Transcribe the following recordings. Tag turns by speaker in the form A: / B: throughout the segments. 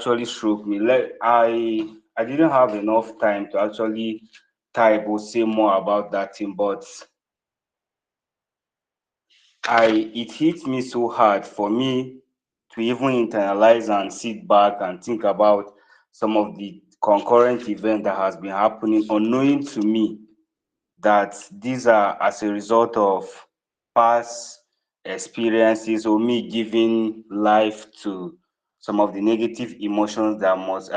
A: actually struck me. I didn't have enough time to actually type or say more about that thing, but it hit me so hard for me to even internalize and sit back and think about some of the concurrent event that has been happening unknowing to me, that these are as a result of past experiences or me giving life to some of the negative emotions that must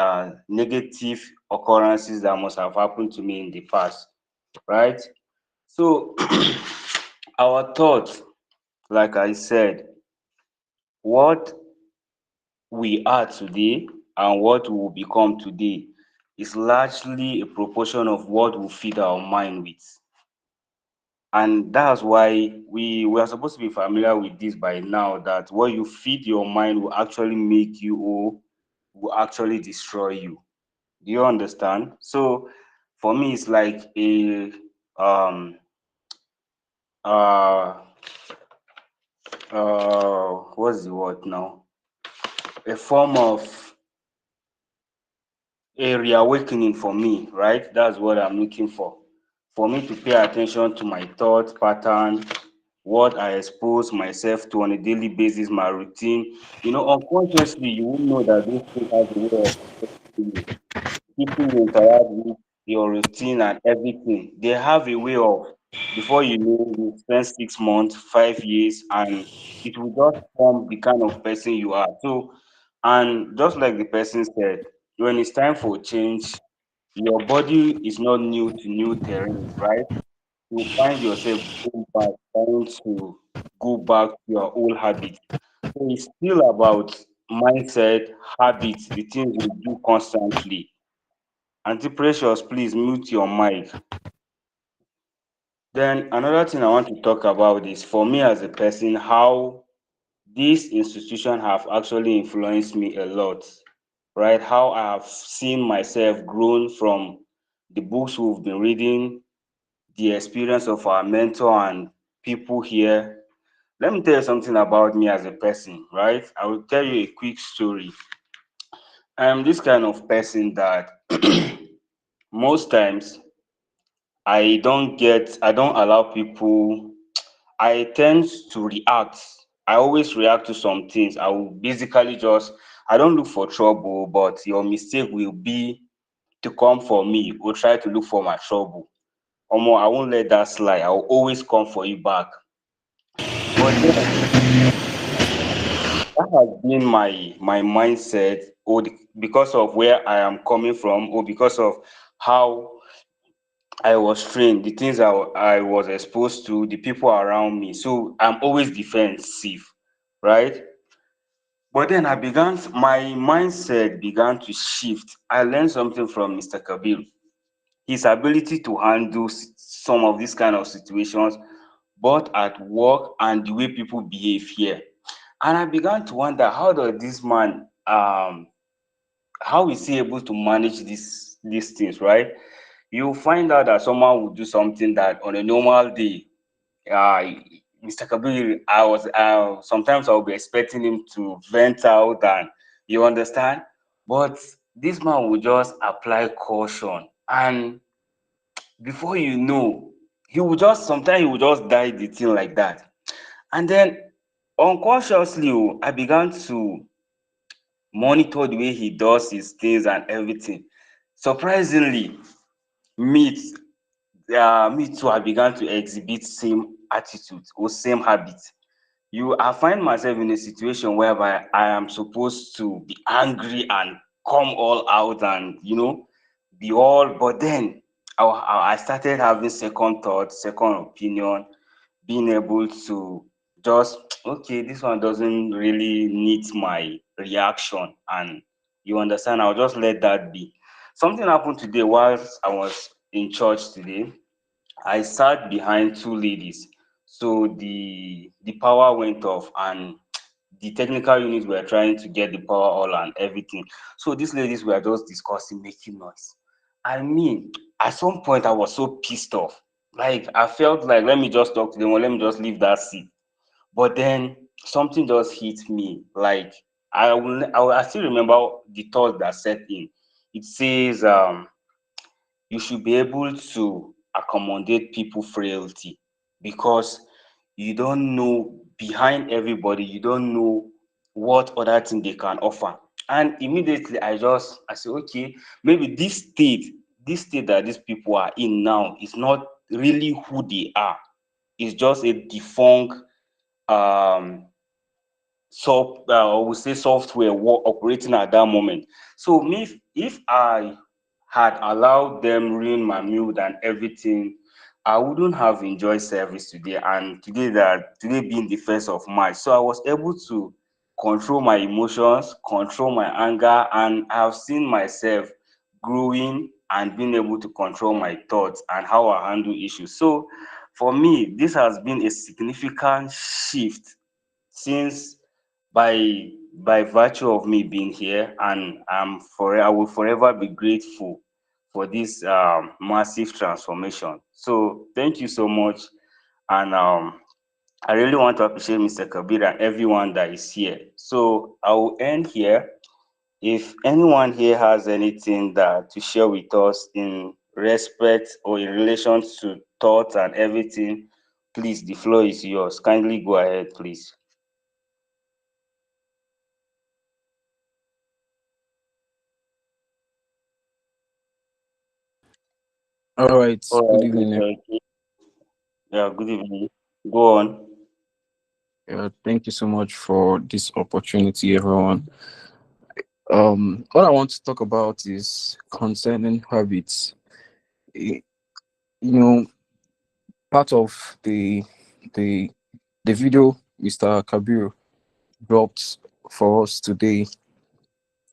A: negative occurrences that must have happened to me in the past, right? So our thoughts, like I said, what we are today and what we will become today is largely a proportion of what we feed our mind with. And that's why we are supposed to be familiar with this by now, that what you feed your mind will actually make you or will actually destroy you. Do you understand? So for me, it's like a uh what's the word now? A form of a reawakening for me, right? That's what I'm looking for. For me to pay attention to my thought pattern, what I expose myself to on a daily basis, my routine. You know, unconsciously, you will know that this thing has a way of affecting you. People you interact with, your routine and everything. They have a way of, before you know, you spend 6 months, 5 years, and it will just form the kind of person you are. So, and just like the person said, when it's time for change, your body is not new to new terrains, right? You find yourself going back, trying to go back to your old habits. So it's still about mindset, habits, the things you do constantly. Anti-precious, please mute your mic. Then another thing I want to talk about is for me as a person, how this institution have actually influenced me a lot, right? How I have seen myself grown from the books we've been reading, the experience of our mentor and people here. Let me tell you something about me as a person, right? I will tell you a quick story. I'm this kind of person that most times I don't allow people, I tend to react. I always react to some things. I will basically just, I don't look for trouble, but your mistake will be to come for me or try to look for my trouble. Omo, I won't let that slide. I will always come for you back. But then that has been my mindset, or because of where I am coming from, or because of how I was trained, the things I was exposed to, the people around me. So I'm always defensive, right? But then my mindset began to shift. I learned something from Mr. Kabir. His ability to handle some of these kind of situations, both at work and the way people behave here. And I began to wonder, how does this man, how is he able to manage these things, right? You find out that someone will do something that on a normal day, uh, Mr. Kabir, sometimes I'll be expecting him to vent out, and you understand, but this man will just apply caution, and before you know, he will just die the thing like that. And then unconsciously, I began to monitor the way he does his things and everything. Surprisingly, me, me too, I began to exhibit same attitude or same habits. I find myself in a situation whereby I am supposed to be angry and come all out and be all, but then I started having second thought, second opinion, being able to just okay, this one doesn't really need my reaction, and you understand, I'll just let that be. Something happened today whilst I was in church today. I sat behind two ladies. So the power went off, and the technical units were trying to get the power all and everything. So these ladies were just discussing, making noise. I mean, at some point I was so pissed off. Like I felt like, let me just talk to them or let me just leave that seat. But then something just hit me. Like I still remember the thought that set in. It says you should be able to accommodate people frailty, because you don't know, behind everybody you don't know what other thing they can offer. And immediately I say, okay, maybe this state that these people are in now is not really who they are. It's just a defunct um I would say software operating at that moment. So me, if I had allowed them ruin my mood and everything, I wouldn't have enjoyed service today. And today being the first of March, so I was able to control my emotions, control my anger, and I have seen myself growing and being able to control my thoughts and how I handle issues. So for me, this has been a significant shift since, by virtue of me being here, and I will forever be grateful for this massive transformation. So thank you so much. And I really want to appreciate Mr. Kabir and everyone that is here. So I will end here. If anyone here has anything that to share with us in respect or in relation to thoughts and everything, please, the floor is yours. Kindly go ahead, please.
B: All right. Good
A: All right,
B: evening.
A: yeah, good evening. Go on.
B: Thank you so much for this opportunity, everyone. What I want to talk about is concerning habits. Y- You know, part of the the video Mr. Kabir dropped for us today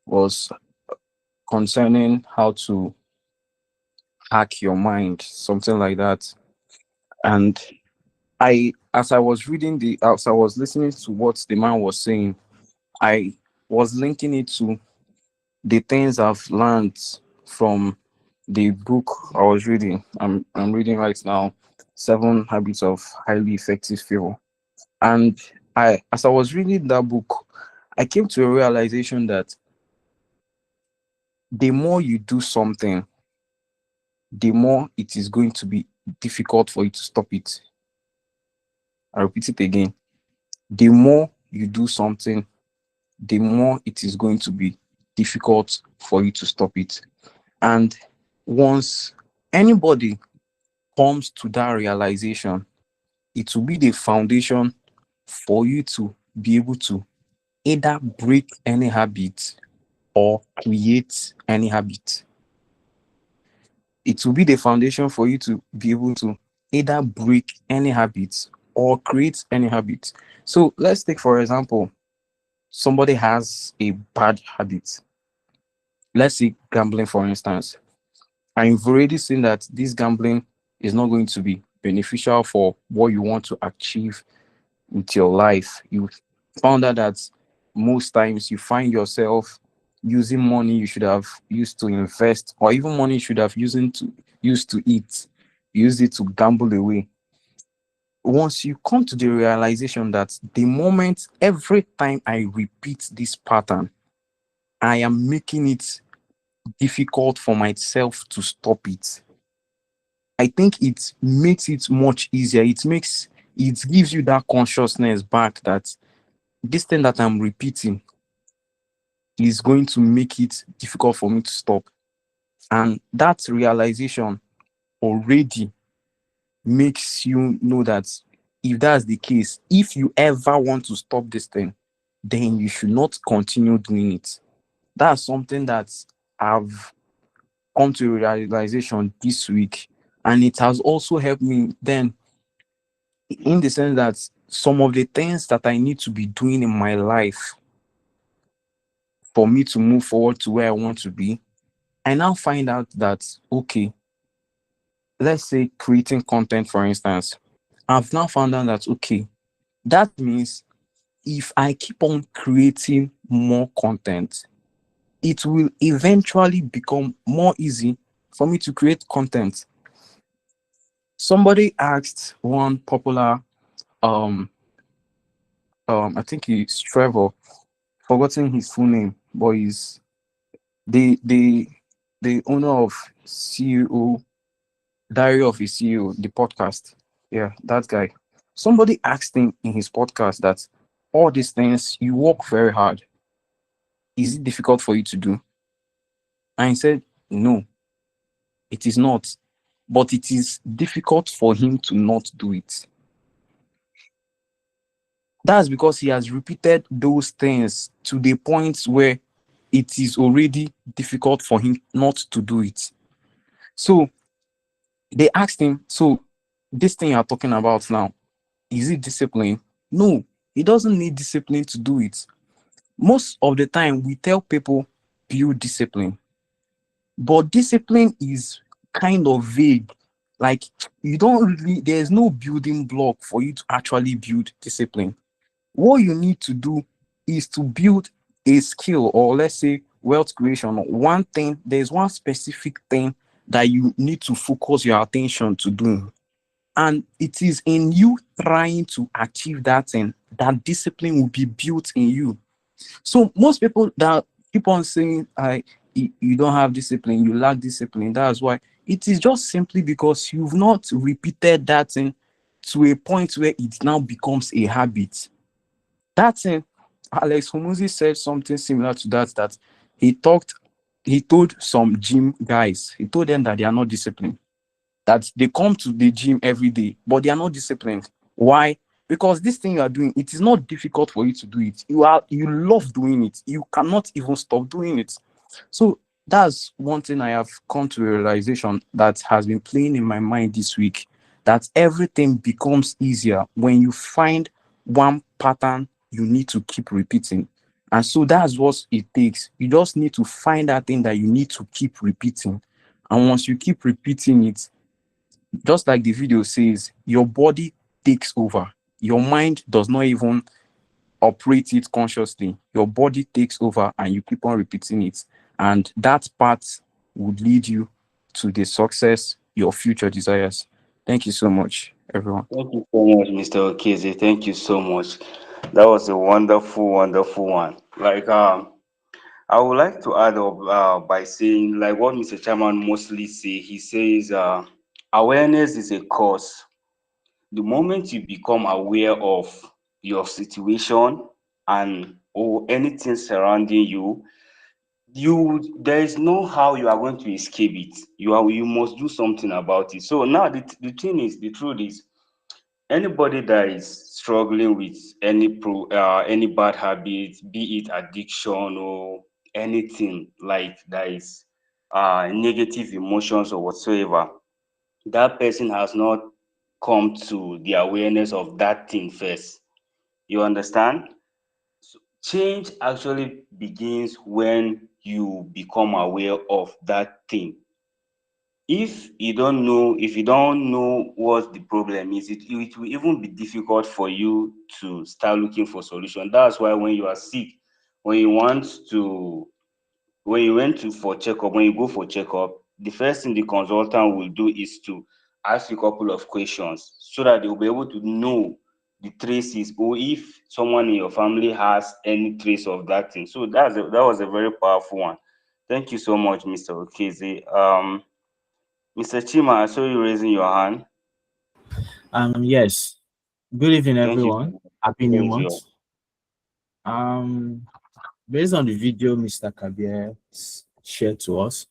B: was concerning how to hack your mind, something like that. And as I was listening to what the man was saying, I was linking it to the things I've learned from the book I was reading. I'm reading right now, Seven Habits of Highly Effective People. And as I was reading that book, I came to a realization that the more you do something, the more it is going to be difficult for you to stop it. I repeat it again. The more you do something, the more it is going to be difficult for you to stop it. And once anybody comes to that realization, it will be the foundation for you to be able to either break any habit or create any habit. It will be the foundation for you to be able to either break any habit or create any habit. So let's take, for example, somebody has a bad habit. Let's say gambling, for instance. And you've already seen that this gambling is not going to be beneficial for what you want to achieve with your life. You found out that most times you find yourself using money you should have used to invest, or even money you should have used to eat, use it to gamble away. Once you come to the realization that the moment every time I repeat this pattern, I am making it difficult for myself to stop it. I think it makes it much easier. It gives you that consciousness back that this thing that I'm repeating is going to make it difficult for me to stop. And that realization already makes you know that if that's the case, if you ever want to stop this thing, then you should not continue doing it. That's something that I've come to a realization this week. And it has also helped me then, in the sense that some of the things that I need to be doing in my life for me to move forward to where I want to be, I now find out that, okay, let's say creating content, for instance, I've now found out that, okay, that means if I keep on creating more content, it will eventually become more easy for me to create content. Somebody asked one popular, um, I think it's Trevor, forgotten his full name, but he's the the the owner of CEO, Diary of a CEO, the podcast. Yeah, that guy. Somebody asked him in his podcast that all these things you work very hard. Is it difficult for you to do? And he said, no, it is not. But it is difficult for him to not do it. That's because he has repeated those things to the point where it is already difficult for him not to do it. So they asked him, so this thing you're talking about now, is it discipline? No, he doesn't need discipline to do it. Most of the time, we tell people build discipline, but discipline is kind of vague. Like, you don't really, there's no building block for you to actually build discipline. What you need to do is to build a skill, or let's say wealth creation. One thing, there's one specific thing that you need to focus your attention to do. And it is in you trying to achieve that thing that discipline will be built in you. So most people that keep on saying, I you don't have discipline, you lack discipline. That's why it is just simply because you've not repeated that thing to a point where it now becomes a habit. That thing, Alex Homuzi said something similar to that. That he talked, he told some gym guys, he told them that they are not disciplined, that they come to the gym every day, but they are not disciplined. Why? Because this thing you are doing, it is not difficult for you to do it. You love doing it. You cannot even stop doing it. So that's one thing I have come to a realization that has been playing in my mind this week. That everything becomes easier when you find one pattern you need to keep repeating. And so that's what it takes. You just need to find that thing that you need to keep repeating. And once you keep repeating it, just like the video says, your body takes over. Your mind does not even operate it consciously. Your body takes over and you keep on repeating it. And that part would lead you to the success your future desires. Thank you so much, everyone.
A: Thank you so much, Mr. Okeze. Thank you so much. That was a wonderful, wonderful one. I would like to add up by saying, like what Mr. Chairman mostly say, he says, awareness is a cause. The moment you become aware of your situation and or anything surrounding you, there is no how you are going to escape it. You must do something about it. So now the thing is, the truth is, anybody that is struggling with any bad habit, be it addiction or anything like that is negative emotions or whatsoever, that person has not come to the awareness of that thing first. You understand? Change actually begins when you become aware of that thing. If you don't know what the problem is, it will even be difficult for you to start looking for solution. That's why when you are sick, when you want to when you went to for checkup, when you go for checkup, the first thing the consultant will do is to ask you a couple of questions so that they will be able to know the traces, or if someone in your family has any trace of that thing. So that was a very powerful one. Thank you so much, Mr. Okeze. Mr. Chima, I saw you raising your hand.
C: Yes. Good evening,
A: Thank you so
C: everyone.
A: much.
C: Happy New
A: Praise
C: Month.
A: you.
C: Um, Based on the video Mr. Kabir shared to us,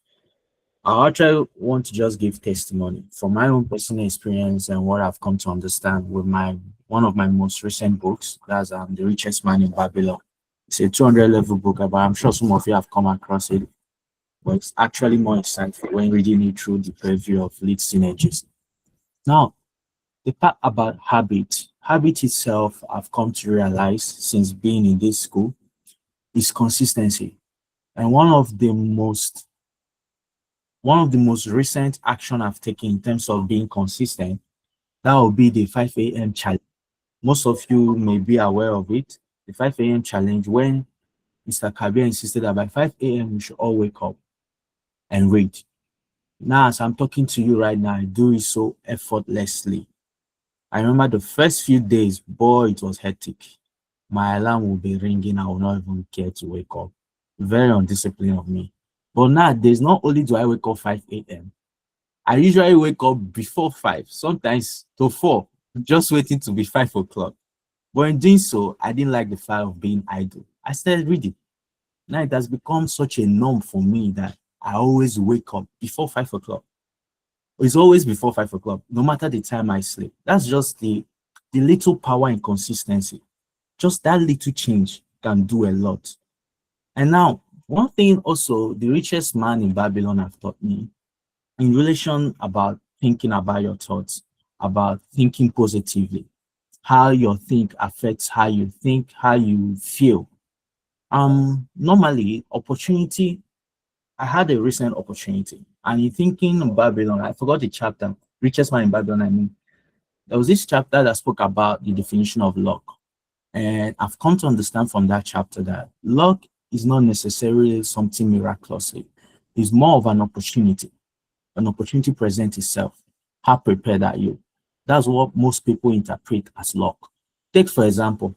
C: I actually want to just give testimony from my own personal experience and what I've come to understand with my one of my most recent books. That's The Richest Man in Babylon. It's a 200 level book, but I'm sure some of you have come across it. But it's actually more insightful when reading it through the purview of lead synergies. Now, the part about habit itself, I've come to realize since being in this school, is consistency. And one of the most recent action I've taken in terms of being consistent, that will be the 5 a.m. challenge. Most of you may be aware of it. The 5 a.m. challenge, when Mr. Kabir insisted that by 5 a.m. we should all wake up and read. Now, as I'm talking to you right now, I do it so effortlessly. I remember the first few days, boy, it was hectic. my alarm will be ringing. I will not even care to wake up. Very undisciplined of me. But nowadays, not only do I wake up 5 a.m., I usually wake up before 5, sometimes to 4, just waiting to be 5 o'clock. But in doing so, I didn't like the fact of being idle. I started reading. Now it has become such a norm for me that I always wake up before 5 o'clock. It's always before 5 o'clock, no matter the time I sleep. That's just the little power and consistency. Just that little change can do a lot. And now, one thing also, the richest man in Babylon have taught me in relation about thinking about your thoughts, about thinking positively, how your think affects how you think, how you feel. Normally, opportunity, I had a recent opportunity, and in thinking of Babylon, I forgot the chapter, richest man in Babylon, I mean, there was this chapter that spoke about the definition of luck. And I've come to understand from that chapter that luck is not necessarily something miraculously. It's more of an opportunity. An opportunity presents itself. How prepared are you? That's what most people interpret as luck. Take, for example,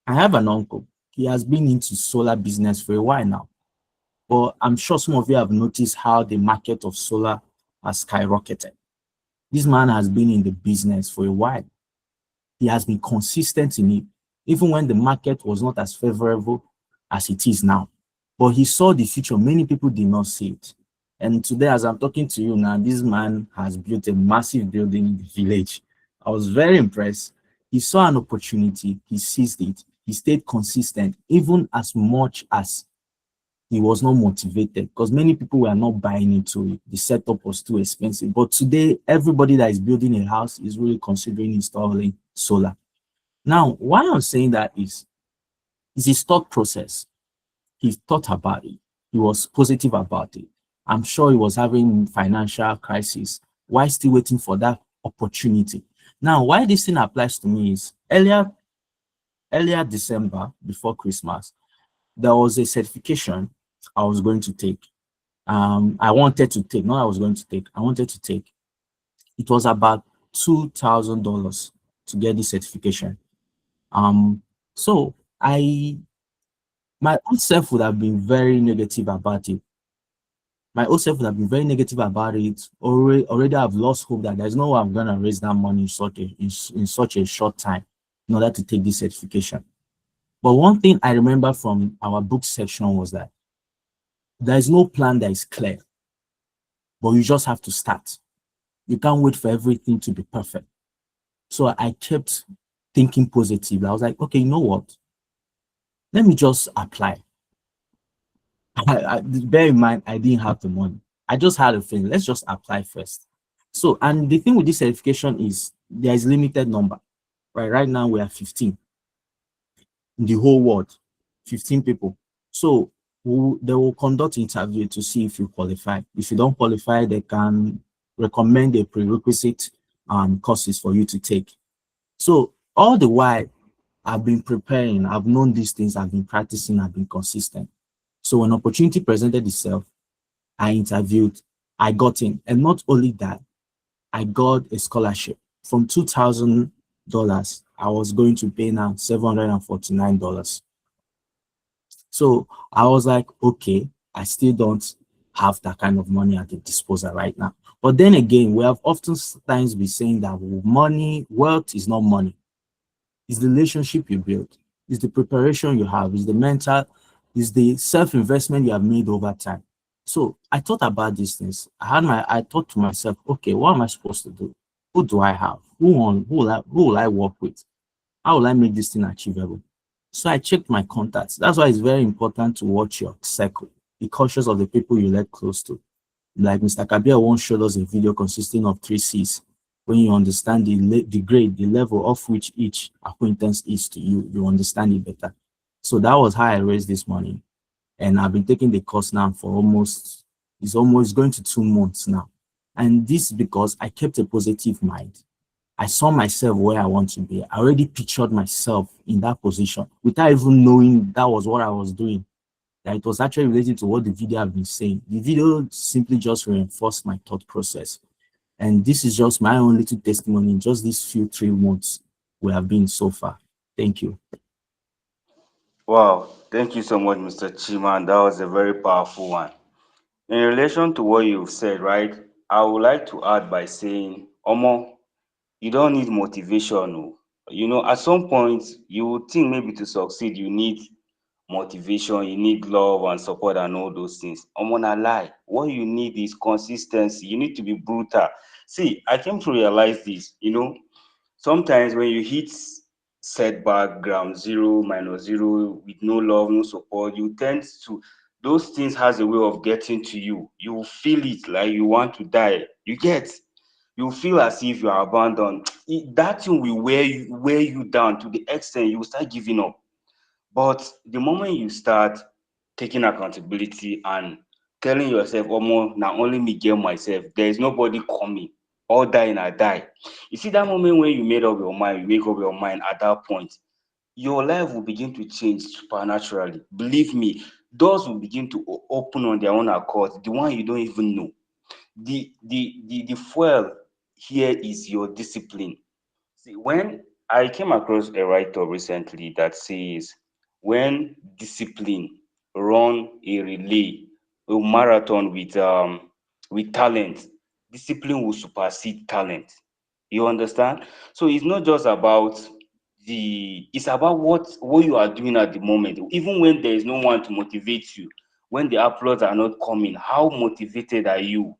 C: I have an uncle. He has been into solar business for a while now. But I'm sure some of you have noticed how the market of solar has skyrocketed. This man has been in the business for a while. He has been consistent in it, even when the market was not as favorable as it is now. But he saw the future. Many people did not see it. And today, as I'm talking to you now, this man has built a massive building in the village. I was very impressed. He saw an opportunity, he seized it, he stayed consistent, even as much as he was not motivated, because many people were not buying into it. The setup was too expensive. But today, everybody that is building a house is really considering installing solar. Now, why I'm saying that is his thought process. He thought about it. He was positive about it. I'm sure he was having financial crisis while still waiting for that opportunity. Now, why this thing applies to me is earlier December, before Christmas, there was a certification I was going to take. I wanted to take, not I was going to take, I wanted to take. It was about $2,000 to get the certification. So my own self would have been very negative about it. My own self would have been very negative about it. Already I've lost hope that there's no way I'm gonna raise that money in such a short time in order to take this certification. But one thing I remember from our book section was that there is no plan that is clear, but you just have to start. You can't wait for everything to be perfect. So I kept thinking positive. I was like, okay, you know what? Let me just apply. Bear in mind, I didn't have the money. I just had a feeling, let's just apply first. So, and the thing with this certification is there is limited number. Right now we are 15 in the whole world, 15 people. So they will conduct interview to see if you qualify. If you don't qualify, they can recommend a prerequisite courses for you to take. So all the while, I've been preparing, I've known these things, I've been practicing, I've been consistent. So when opportunity presented itself, I interviewed, I got in. And not only that, I got a scholarship. From $2,000, I was going to pay now $749. So I was like, okay, I still don't have that kind of money at the disposal right now. But then again, we have oftentimes been saying that money, wealth is not money. It's the relationship you build. It's the preparation you have. It's the mental, it's the self-investment you have made over time. So I thought about these things. I thought to myself, okay, what am I supposed to do? Who do I have? Who will I work with? How will I make this thing achievable? So I checked my contacts. That's why it's very important to watch your circle. Be cautious of the people you let close to. Like Mr. Kabir once showed us a video consisting of 3 C's. When you understand the grade, the level of which each acquaintance is to you, you understand it better. So that was how I raised this money. And I've been taking the course now for it's almost going to 2 months now. And this is because I kept a positive mind. I saw myself where I want to be. I already pictured myself in that position without even knowing that was what I was doing. That it was actually related to what the video have been saying. The video simply just reinforced my thought process. And this is just my own little testimony in just these few 3 months we have been so far. Thank you.
A: Wow, thank you so much, Mr. Chiman. That was a very powerful one. In relation to what you've said, right, I would like to add by saying, Omo, you don't need motivation. Oh. At some point, you would think maybe to succeed, you need motivation, you need love and support and all those things. Omo, na lie. What you need is consistency. You need to be brutal. See, I came to realize this, sometimes when you hit setback, ground zero, minus zero, with no love, no support, you tend to, those things has a way of getting to you. You will feel it like you want to die. You get, you feel as if you are abandoned. That thing will wear you down to the extent you will start giving up. But the moment you start taking accountability and telling yourself, Omo, now only me get myself, there is nobody coming. All die and I die. You see that moment when you made up your mind, you make up your mind at that point, your life will begin to change supernaturally. Believe me, doors will begin to open on their own accord, the one you don't even know. The fuel here is your discipline. See, when I came across a write-up recently that says when discipline run a relay, a marathon with talent, discipline will supersede talent. You understand? So it's not just about it's about what you are doing at the moment. Even when there is no one to motivate you, when the applause are not coming, how motivated are you?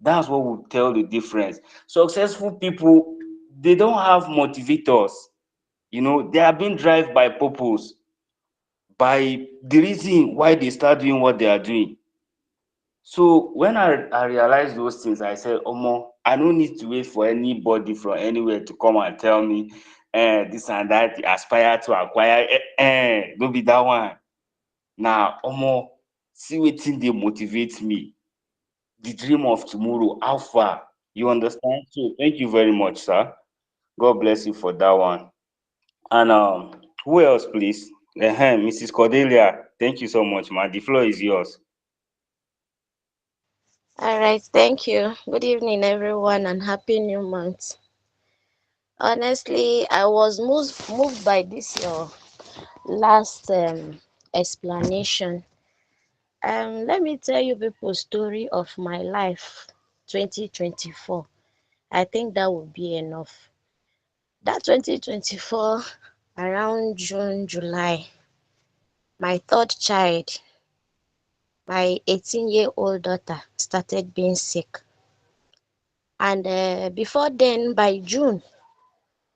A: That's what will tell the difference. Successful people, they don't have motivators. They are being driven by purpose, by the reason why they start doing what they are doing. So when I realized those things, I said, Omo, I don't need to wait for anybody from anywhere to come and tell me this and that, aspire to acquire. Don't be that one. Now, Omo, see wetin dey motivate me, the dream of tomorrow, how far? You understand? So thank you very much, sir. God bless you for that one. And who else, please? Mrs. Cordelia, thank you so much, man. The floor is yours.
D: All right, thank you. Good evening, everyone, and happy new month. Honestly, I was moved by this your last explanation. Let me tell you people's story of my life, 2024. I think that would be enough. That 2024, around June, July, my third child, my 18-year-old daughter, started being sick. And before then, by June,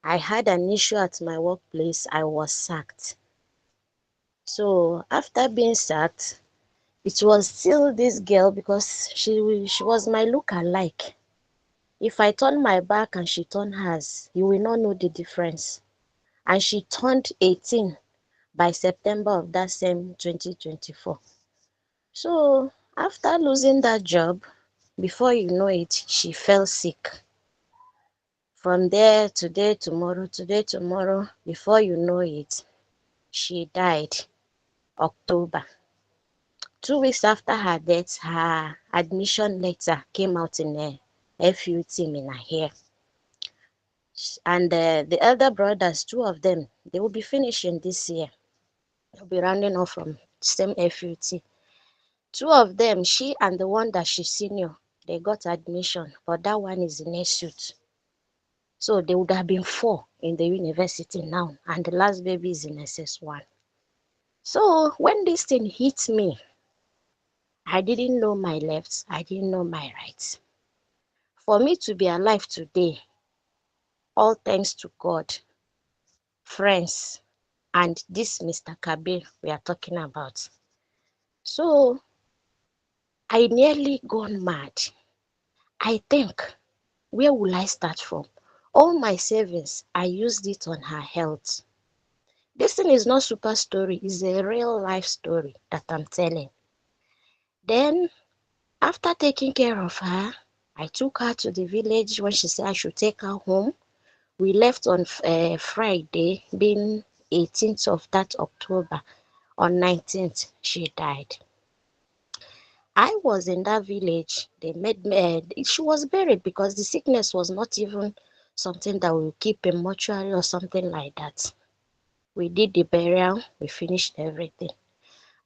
D: I had an issue at my workplace. I was sacked. So after being sacked, it was still this girl because she was my look-alike. If I turn my back and she turned hers, you will not know the difference. And she turned 18 by September of that same 2024. So after losing that job, before you know it, she fell sick. From there, today, tomorrow, before you know it, she died. October. 2 weeks after her death, her admission letter came out in a FUT in her hair. And the elder brothers, two of them, they will be finishing this year. They'll be rounding off from same FUT. Two of them, she and the one that she's senior, they got admission, but that one is in a suit. So they would have been four in the university now, and the last baby is in SS1. So when this thing hit me, I didn't know my left, I didn't know my right. For me to be alive today, all thanks to God, friends, and this Mr. Kabir we are talking about. So I nearly gone mad. I think, where will I start from? All my savings, I used it on her health. This thing is not super story, it's a real life story that I'm telling. Then, after taking care of her, I took her to the village when she said I should take her home. We left on Friday, being 18th of that October. On 19th, she died. I was in that village. They made me, she was buried because the sickness was not even something that will keep in mortuary or something like that. We did the burial, we finished everything.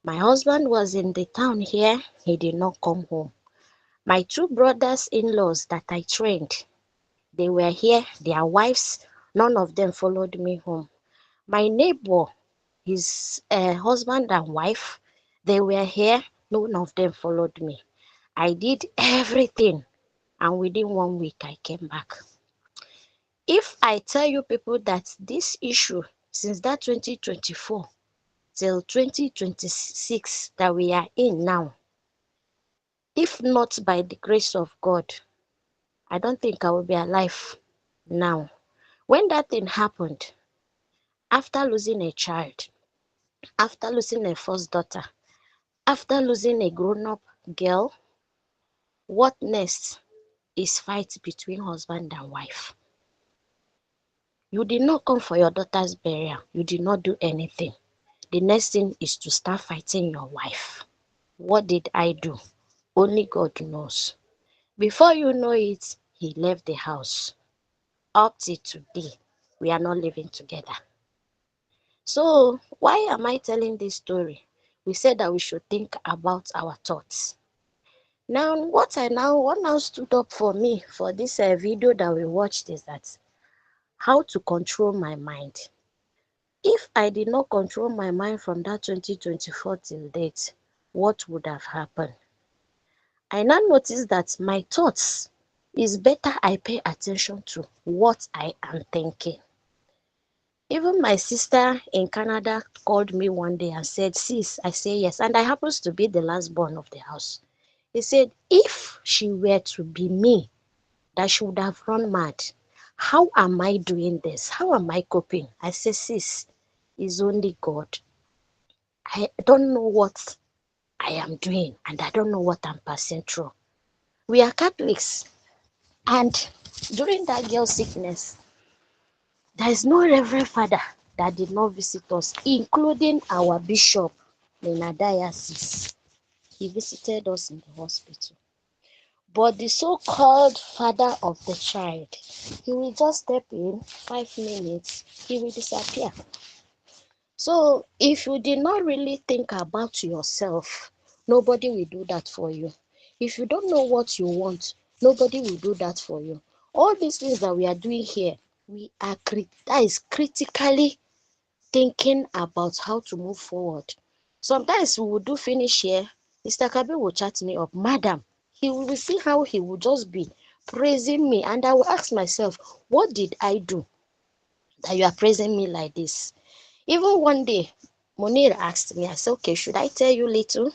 D: My husband was in the town here, he did not come home. My two brothers-in-laws that I trained, they were here, their wives, none of them followed me home. My neighbor, his husband and wife, they were here, none of them followed me. I did everything, and within 1 week I came back. If I tell you people that this issue, since that 2024 till 2026 that we are in now, if not by the grace of God, I don't think I will be alive now. When that thing happened, after losing a child, after losing a first daughter, after losing a grown-up girl, what next is fight between husband and wife. You did not come for your daughter's burial. You did not do anything. The next thing is to start fighting your wife. What did I do? Only God knows. Before you know it, he left the house. Up till today, we are not living together. So why am I telling this story? We said that we should think about our thoughts. Now, what now stood up for me for this video that we watched is that how to control my mind. If I did not control my mind from that 2024 till date, what would have happened? I now notice that my thoughts is better I pay attention to what I am thinking. Even my sister in Canada called me one day and said, sis, I say yes. And I happens to be the last born of the house. He said, if she were to be me, that she would have run mad. How am I doing this? How am I coping? I said, sis, it's only God. I don't know what I am doing and I don't know what I'm passing through. We are Catholics, and during that girl's sickness, there is no Reverend Father that did not visit us, including our bishop in our diocese. He visited us in the hospital. But the so-called father of the child, he will just step in 5 minutes, he will disappear. So if you did not really think about yourself, nobody will do that for you. If you don't know what you want, nobody will do that for you. All these things that we are doing here, that is critically thinking about how to move forward. Sometimes we will do finish here, Mr. Kabe will chat me up, madam, he will see how he will just be praising me, and I will ask myself, what did I do that you are praising me like this? Even one day, Munir asked me, I said, okay, should I tell you little?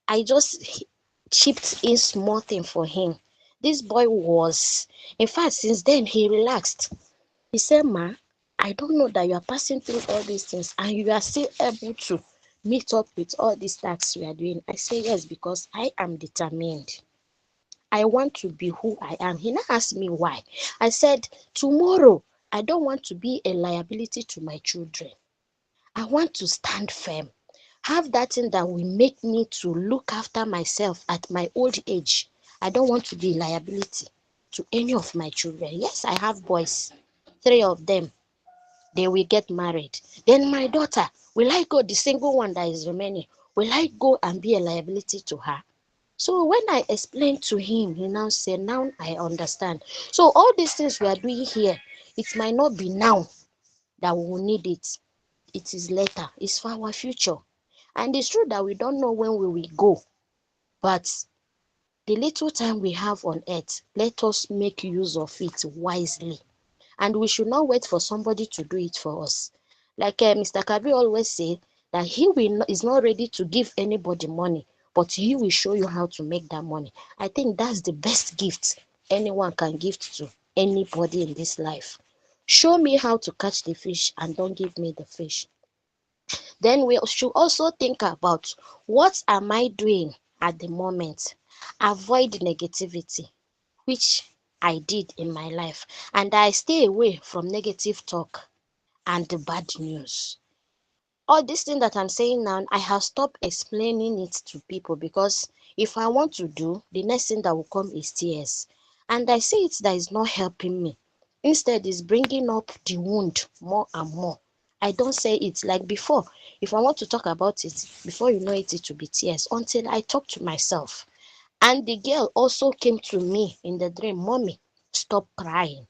D: I just chipped in small thing for him. This boy was, in fact, since then he relaxed. He said, ma, I don't know that you are passing through all these things and you are still able to meet up with all these tasks we are doing. I say, yes, because I am determined. I want to be who I am. He now asked me why. I said, tomorrow, I don't want to be a liability to my children. I want to stand firm. Have that thing that will make me to look after myself at my old age. I don't want to be a liability to any of my children. Yes, I have boys, 3 of them. They will get married. Then my daughter, will I go, the single one that is remaining, will I go and be a liability to her? So when I explained to him, he now said, now I understand. So all these things we are doing here, it might not be now that we will need it. It is later. It's for our future. And it's true that we don't know when we will go. But the little time we have on earth, let us make use of it wisely. And we should not wait for somebody to do it for us. Like Mr. Kabi always say, that is not ready to give anybody money, but he will show you how to make that money. I think that's the best gift anyone can give to anybody in this life. Show me how to catch the fish and don't give me the fish. Then we should also think about, what am I doing at the moment? Avoid negativity, which I did in my life. And I stay away from negative talk and the bad news. All this thing that I'm saying now, I have stopped explaining it to people, because if I want to do, the next thing that will come is tears. And I see it that is not helping me. Instead, it's bringing up the wound more and more. I don't say it like before. If I want to talk about it, before you know it, it will be tears until I talk to myself. And the girl also came to me in the dream, Mommy, stop crying.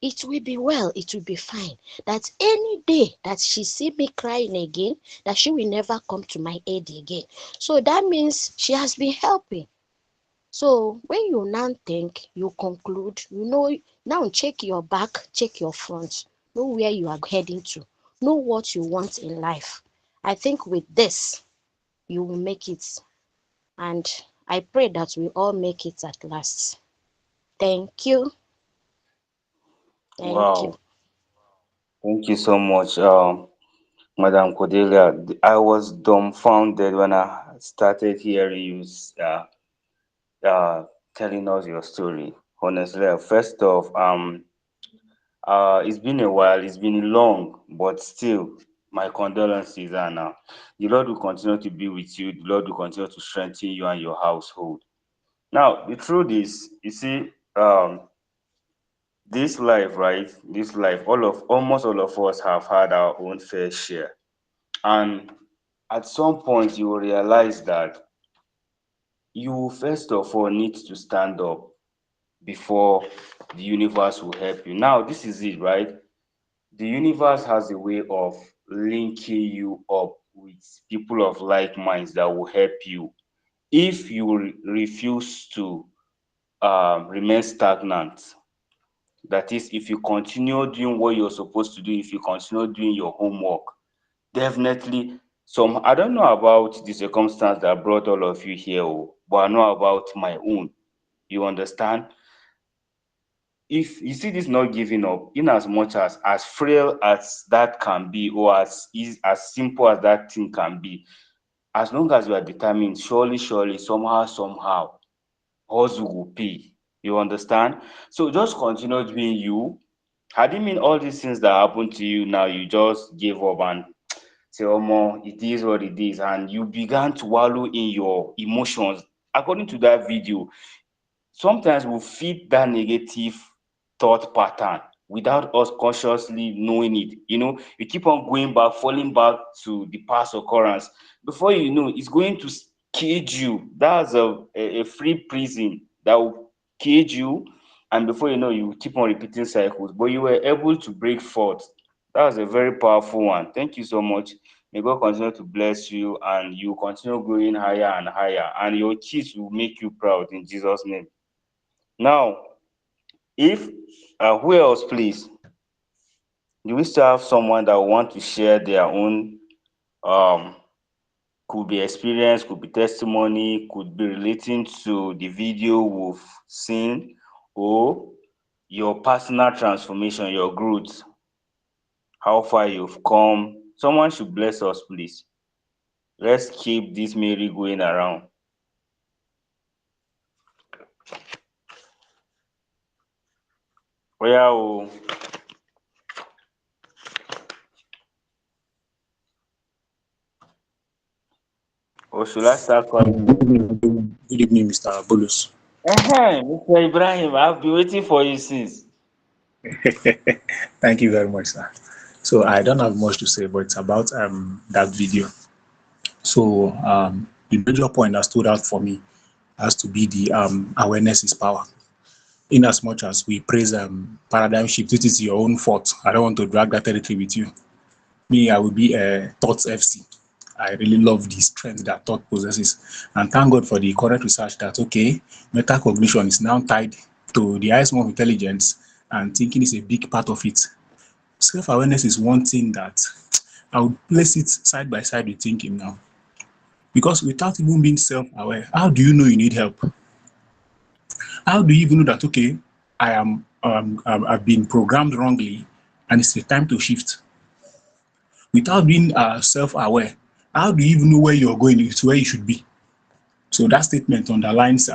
D: It will be well, it will be fine. That any day that she see me crying again, that she will never come to my aid again. So that means she has been helping. So when you now think, you conclude, you know, now check your back, check your front, know where you are heading to, know what you want in life. I think with this, you will make it. And I pray that we all make it at last. Thank you. Thank you.
A: Wow. Thank you so much, Madam Cordelia. I was dumbfounded when I started hearing you uh, telling us your story. Honestly, first off, it's been a while, it's been long, but still, my condolences. And the Lord will continue to be with you. The Lord will continue to strengthen you and your household. Now, the truth is, you see, this life, right? This life, almost all of us have had our own fair share. And at some point, you will realize that you first of all need to stand up before the universe will help you. Now, this is it, right? The universe has a way of linking you up with people of like minds that will help you. If you refuse to remain stagnant, that is, if you continue doing what you're supposed to do, if you continue doing your homework, definitely some. I don't know about the circumstance that brought all of you here, but I know about my own. You understand? If you see this not giving up, in as much as frail as that can be, or as simple as that thing can be, as long as you are determined, surely, somehow, hustle will pay. You understand? So just continue doing you. Had it mean all these things that happen to you now, you just gave up and say, oh, more, it is what it is, and you began to wallow in your emotions. According to that video, sometimes we feed that negative thought pattern without us consciously knowing it. You keep on going back, falling back to the past occurrence. Before you know, it's going to cage you. That's a free prison that will cage you. And before you know, you keep on repeating cycles. But you were able to break forth. That was a very powerful one. Thank you so much. May God continue to bless you, and you continue going higher and higher. And your kids will make you proud in Jesus' name. Now, if who else, please? Do we still have someone that want to share their own? Um, could be experience, could be testimony, could be relating to the video we've seen, or your personal transformation, your growth, how far you've come. Someone should bless us, please. Let's keep this merry going around. Well, or should I start calling?
E: Good evening, Mr. Bolus.
A: Mr. Ibrahim, I've been waiting for you since.
E: Thank you very much, sir. So I don't have much to say, but it's about that video. So the major point that stood out for me has to be the awareness is power. In as much as we praise paradigm shift, it is your own fault. I don't want to drag that territory with you. Me, I will be a Thoughts FC. I really love the strength that thought possesses. And thank God for the current research that, okay, metacognition is now tied to the highest form of intelligence, and thinking is a big part of it. Self-awareness is one thing that I would place it side by side with thinking now. Because without even being self-aware, how do you know you need help? How do you even know that, okay, I've been programmed wrongly and it's a time to shift? Without being self-aware, how do you even know where you're going? It's where you should be. So that statement underlines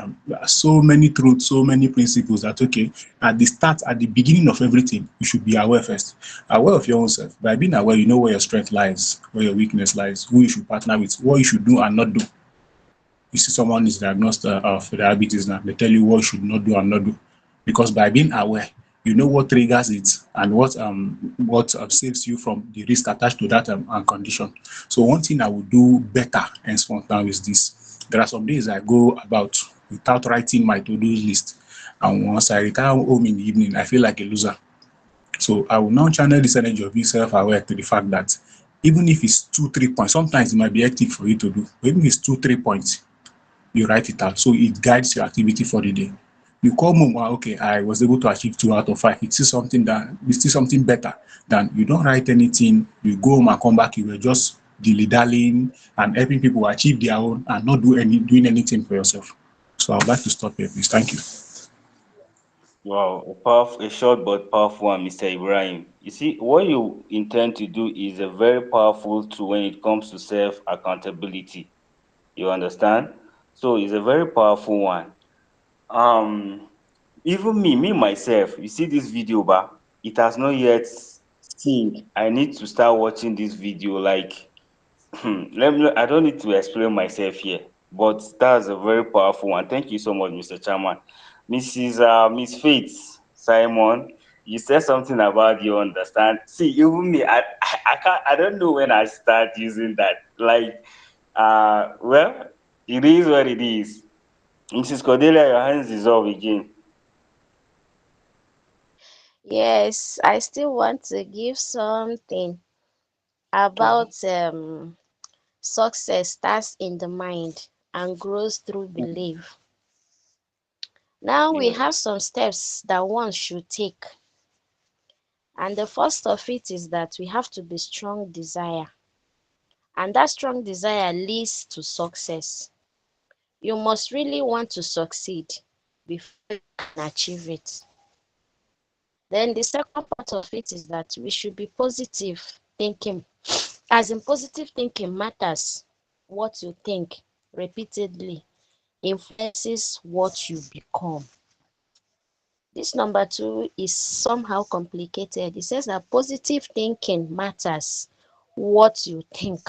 E: so many truths, so many principles that, okay, at the beginning of everything, you should be aware first. Aware of your own self. By being aware, you know where your strength lies, where your weakness lies, who you should partner with, what you should do and not do. You see someone is diagnosed of diabetes now, they tell you what you should not do and not do. Because by being aware, You know what triggers it and what saves you from the risk attached to that condition. So one thing I would do better henceforth now is this. There are some days I go about without writing my to-do list. And once I return home in the evening, I feel like a loser. So I will now channel this energy of being self-aware to the fact that even if it's 2, 3 points, sometimes it might be hectic for you to do, but even if it's 2, 3 points, you write it out. So it guides your activity for the day. You come home, okay, I was able to achieve 2 out of 5. It's still something better than you don't write anything, you go home and come back, you were just dilly-dallying and helping people achieve their own and not doing anything for yourself. So I would like to stop here, please. Thank you.
A: Wow, a short but powerful one, Mr. Ibrahim. You see, what you intend to do is a very powerful tool when it comes to self accountability. You understand? So it's a very powerful one. Um, Even me myself, you see this video, but it has not yet synced. I need to start watching this video. Like, I don't need to explain myself here, but that's a very powerful one. Thank you so much, Mr. Chairman. Miss Faith Simon, you said something about you understand. See, even me, I can't, I don't know when I start using that. Like, well, it is what it is. Mrs. Cordelia, your hands is up again.
D: Yes, I still want to give something about success starts in the mind and grows through belief. Now we
A: Yeah.
D: have some steps that one should take. And the first of it is that we have to be strong desire. And that strong desire leads to success. You must really want to succeed before you can achieve it. Then the second part of it is that we should be positive thinking. As in, positive thinking matters. What you think repeatedly influences what you become. This number two is somehow complicated. It says that positive thinking matters. What you think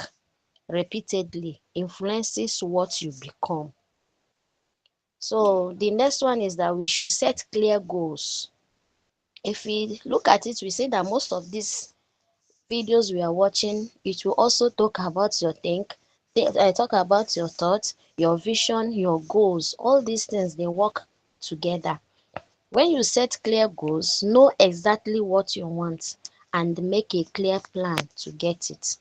D: repeatedly influences what you become. So the next one is that we should set clear goals. If we look at it, we see that most of these videos we are watching, it will also talk about your talk about your thoughts, your vision, your goals. All these things, they work together. When you set clear goals, know exactly what you want and make a clear plan to get it.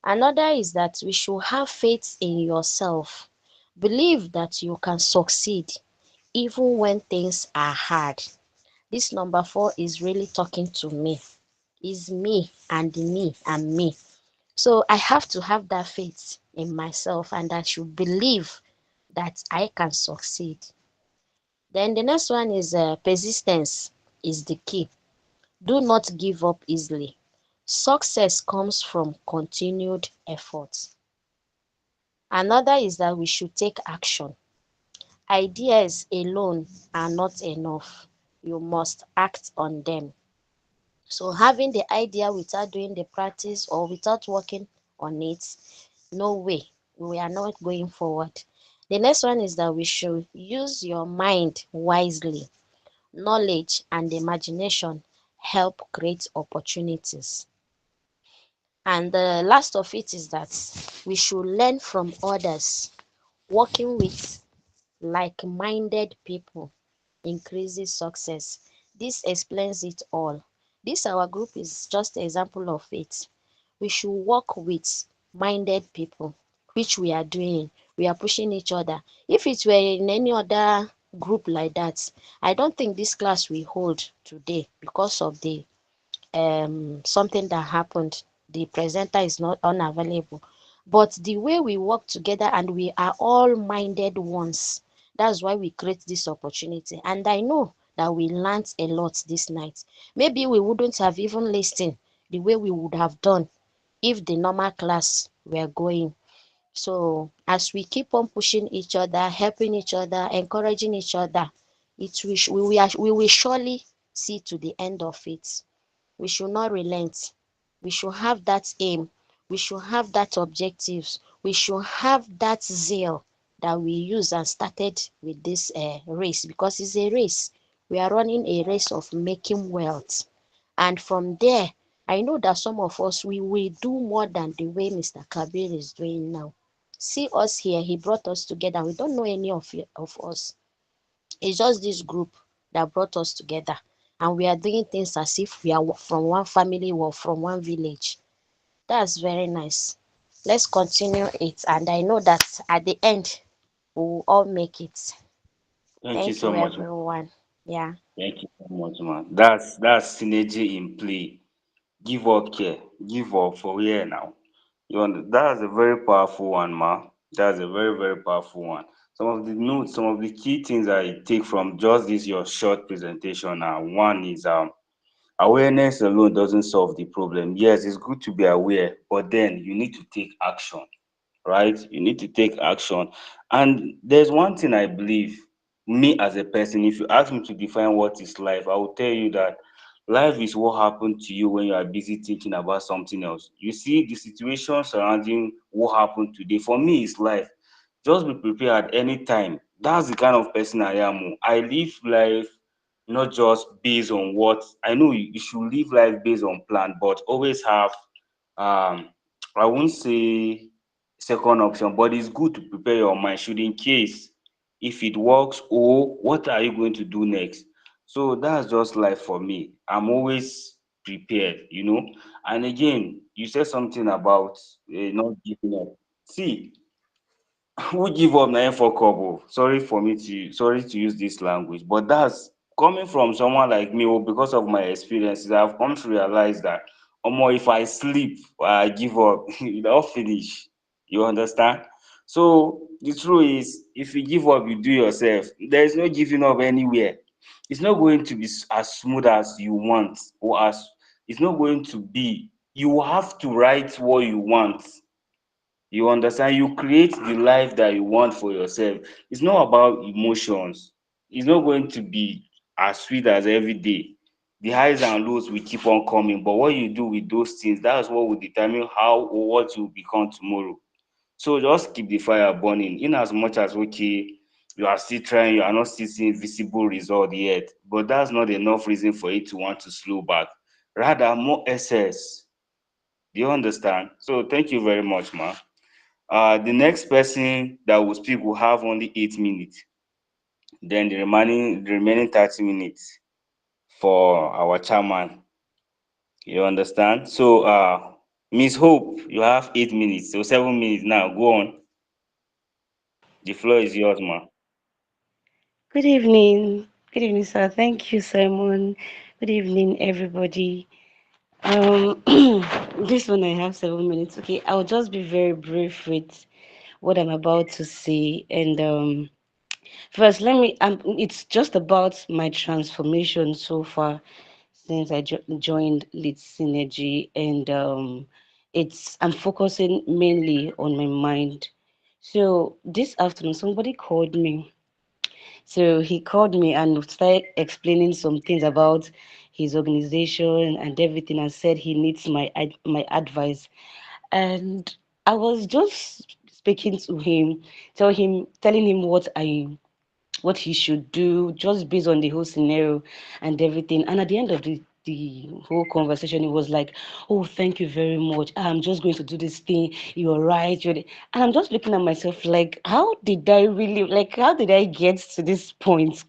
D: Another is that we should have faith in yourself. Believe that you can succeed even when things are hard. This number four is really talking to me. Is me and me and me. So I have to have that faith in myself and I should believe that I can succeed. Then the next one is persistence is the key. Do not give up easily. Success comes from continued effort. Another is that we should take action. Ideas alone are not enough. You must act on them. So having the idea without doing the practice or without working on it, no way. We are not going forward. The next one is that we should use your mind wisely. Knowledge and imagination help create opportunities. And the last of it is that we should learn from others. Working with like-minded people increases success. This explains it all. This our group is just an example of it. We should work with minded people, which we are doing. We are pushing each other. If it were in any other group like that, I don't think this class we hold today because of the something that happened. The presenter is not unavailable. But the way we work together and we are all minded ones, that's why we create this opportunity. And I know that we learned a lot this night. Maybe we wouldn't have even listened the way we would have done if the normal class were going. So as we keep on pushing each other, helping each other, encouraging each other, we will surely see to the end of it. We should not relent. We should have that aim. We should have that objectives. We should have that zeal that we use and started with this race, because it's a race. We are running a race of making wealth. And from there, I know that some of us, we will do more than the way Mr. Kabir is doing now. See us here, he brought us together. We don't know any of us. It's just this group that brought us together. And we are doing things as if we are from one family or from one village. That's very nice. Let's continue it. And I know that at the end, we will all make it.
A: Thank you
D: Thank
A: so
D: you,
A: much.
D: everyone. Yeah.
A: Thank you so much, man. That's synergy in play. Give up care. Give up for here now. That's a very powerful one, ma. That's a very, very powerful one. Some of the notes, some of the key things I take from just this your short presentation now. One is awareness alone doesn't solve the problem. Yes, it's good to be aware, but then you need to take action, right? You need to take action. And there's one thing I believe, me as a person, if you ask me to define what is life, I will tell you that life is what happened to you when you are busy thinking about something else. You see, the situation surrounding what happened today, for me, is life. Just be prepared at any time. That's the kind of person I am. Oh. I live life not just based on what I know. You should live life based on plan, but always have um I won't say second option, but it's good to prepare your mind should in case if it works, or what are you going to do next. So that's just life for me. I'm always prepared. And again, you said something about not giving up. See, who give up na him fuck up oh. Sorry to use this language, but that's coming from someone like me. Oh, because of my experiences, I've come to realize that omo, if I sleep or I give up, e don finish. You understand? So the truth is, if you give up, you do yourself. There is no giving up anywhere. It's not going to be as smooth as you want, or as it's not going to be. You have to write what you want. You understand? You create the life that you want for yourself. It's not about emotions. It's not going to be as sweet as every day. The highs and lows will keep on coming, but what you do with those things, that's what will determine how or what you become tomorrow. So just keep the fire burning. In as much as okay, you are still trying, you are not still seeing visible result yet, but that's not enough reason for you to want to slow back. Rather, more excess. Do you understand? So thank you very much, ma. The next person that will speak will have only 8 minutes. Then the remaining 30 minutes for our chairman. You understand? So, Miss Hope, you have 8 minutes. So 7 minutes now. Go on. The floor is yours, ma.
F: Good evening. Good evening, sir. Thank you, Simon. Good evening, everybody. Um, this one I have 7 minutes. Okay, I'll just be very brief with what I'm about to say. And first, let me. It's just about my transformation so far since I joined Lead Synergy, and I'm focusing mainly on my mind. So this afternoon, somebody called me, so he called me and started explaining some things about his organization and everything, and said he needs my advice. And I was just speaking to him, telling him what he should do, just based on the whole scenario and everything. And at the end of the whole conversation, it was like, "Oh, thank you very much. I'm just going to do this thing. You're right. And I'm just looking at myself like, how did I get to this point?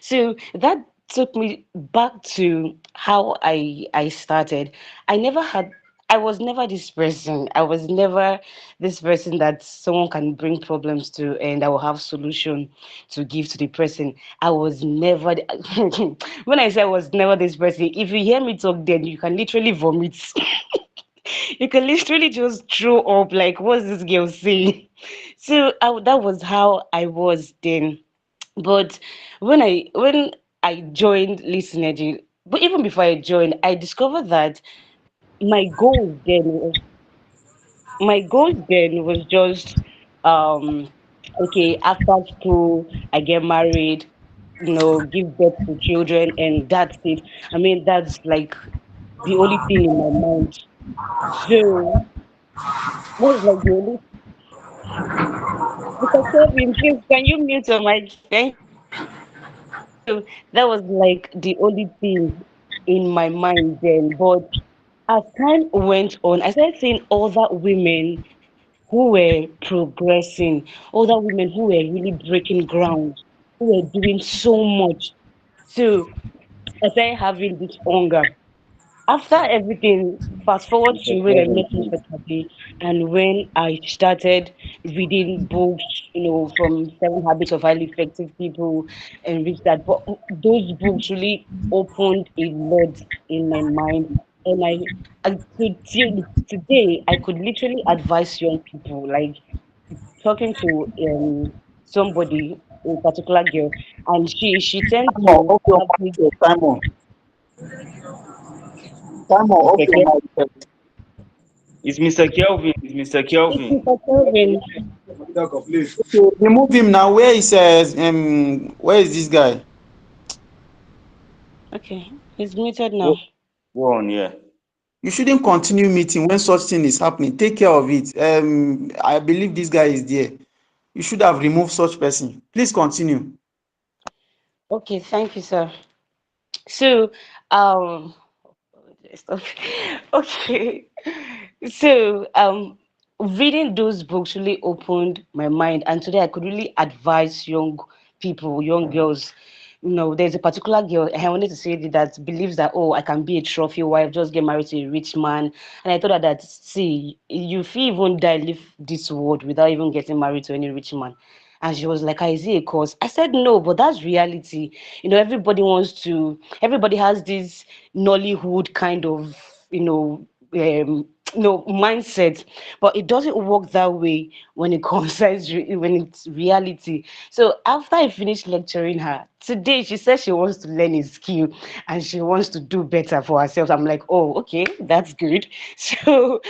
F: So that took me back to how I started. I never had I was never this person. I was never this person that someone can bring problems to and I will have solution to give to the person. I was never when I say I was never this person, if you hear me talk then you can literally vomit. You can literally just throw up like what's this girl saying? So that was how I was then. But when I joined Listenergy, but even before I joined, I discovered that my goal then was my goal then was just um okay, after school I get married, give birth to children, and that's it. I mean, that's like the only thing in my mind. So that's like the only. Mr. Kevin, please can you mute your mic? Thank you. So that was like the only thing in my mind then. But as time went on, I started seeing other women who were progressing, other women who were really breaking ground, who were doing so much. So I started having this hunger. After everything, fast forward
A: Mr.
F: to when I met
A: Kevin,
F: Mr. Kabi and when I started reading books, from Seven Habits of Highly Effective People and reach that. But those books really opened a lot in my mind. And I could till today, I could literally advise young people, like talking to somebody, a particular girl, and she tends
B: Simon,
F: to
B: off your
F: have this
B: mic, Simon. Simon, off
F: Mr.
B: your mic. First.
A: it's Mr. Kelvin. It's Mr.
F: It's
A: Kelvin.
F: Mr. Kelvin.
B: Okay, remove him now. Where he says, where is this guy?
F: Okay, he's muted now.
A: Go, go on, yeah.
B: You shouldn't continue meeting when such thing is happening. Take care of it. I believe this guy is there. You should have removed such person. Please continue.
F: Okay, thank you, sir. So, um, stop. Okay, so reading those books really opened my mind, and today I could really advise young people, young girls. There's a particular girl I wanted to say that believes that, oh, I can be a trophy wife, just get married to a rich man. And I told her that, see, you feel even die leave this world without even getting married to any rich man. And she was like, "Ah, is it a cause?" I said, "No, but that's reality. Everybody has this Nollywood kind of, mindset, but it doesn't work that way when it concerns when it's reality." So after I finished lecturing her today, she says she wants to learn a skill and she wants to do better for herself. I'm like, oh, okay, that's good. So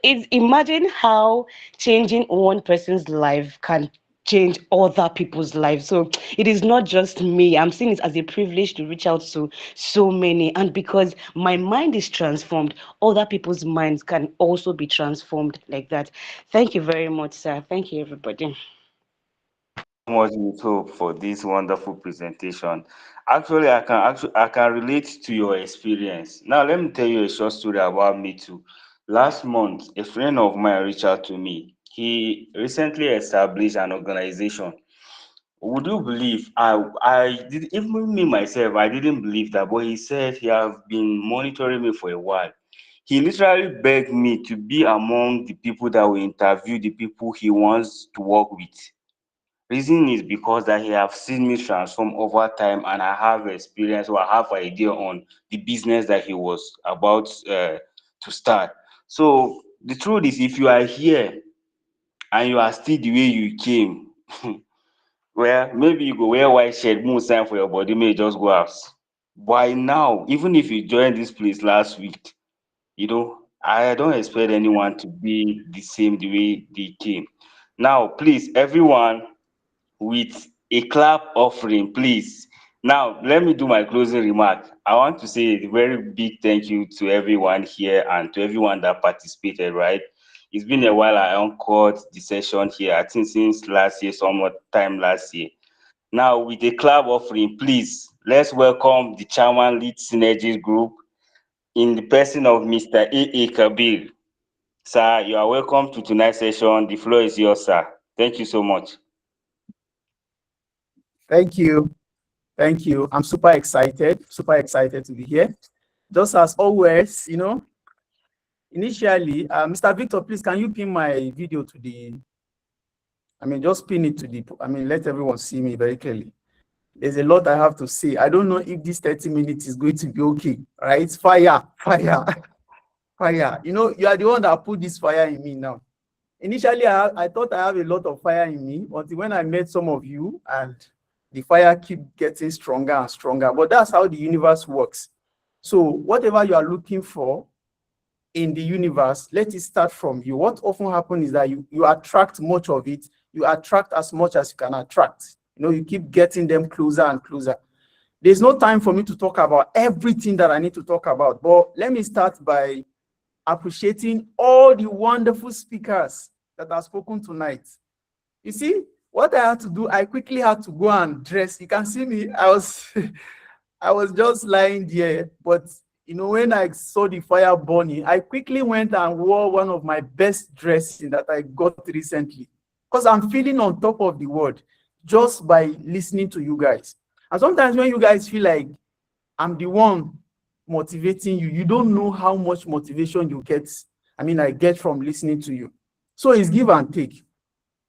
F: it's imagine how changing one person's life can change other people's lives. So it is not just me. I'm seeing it as a privilege to reach out to so many. And because my mind is transformed, other people's minds can also be transformed like that. Thank you very much, sir. Thank you, everybody.
A: Much with hope for this wonderful presentation. I can relate to your experience. Now let me tell you a short story about me too. Last month, a friend of mine reached out to me. He recently established an organization. Would you believe I did even me myself, I didn't believe that, but he said he have been monitoring me for a while. He literally begged me to be among the people that will interview the people he wants to work with. Reason is because that he have seen me transform over time and I have experience or I have idea on the business that he was about to start. So the truth is, if you are here and you are still the way you came, well, maybe you go wear white shirt, moon sign for your body, may you just go out. By now, even if you joined this place last week, I don't expect anyone to be the same the way they came. Now, please, everyone, with a clap offering, please. Now, let me do my closing remark. I want to say a very big thank you to everyone here and to everyone that participated, right? It's been a while I anchored the session here, I think since last year, time last year. Now, with a clap offering, please, let's welcome the chairman lead synergies group in the person of Mr. A.A. Kabir. Sir, you are welcome to tonight's session. The floor is yours, sir. Thank you so much.
B: Thank you. Thank you. I'm super excited to be here. Just as always, initially, Mr. Victor, please, can you pin my video to just pin it to let everyone see me very clearly. There's a lot I have to say. I don't know if this 30 minutes is going to be okay, right? Fire, fire, fire. You are the one that put this fire in me now. Initially, I thought I have a lot of fire in me, but when I met some of you and the fire keep getting stronger and stronger, but that's how the universe works. So whatever you are looking for in the universe, let it start from you. What often happens is that you attract much of it. You attract as much as you can attract. You keep getting them closer and closer. There's no time for me to talk about everything that I need to talk about, but let me start by appreciating all the wonderful speakers that have spoken tonight. You see,
G: what I had to do, I quickly had to go and dress. You can see me, I was I was just lying there, but when I saw the fire burning, I quickly went and wore one of my best dresses that I got recently, because I'm feeling on top of the world just by listening to you guys. And sometimes when you guys feel like I'm the one motivating you, you don't know how much motivation you get. I get from listening to you. So it's give and take.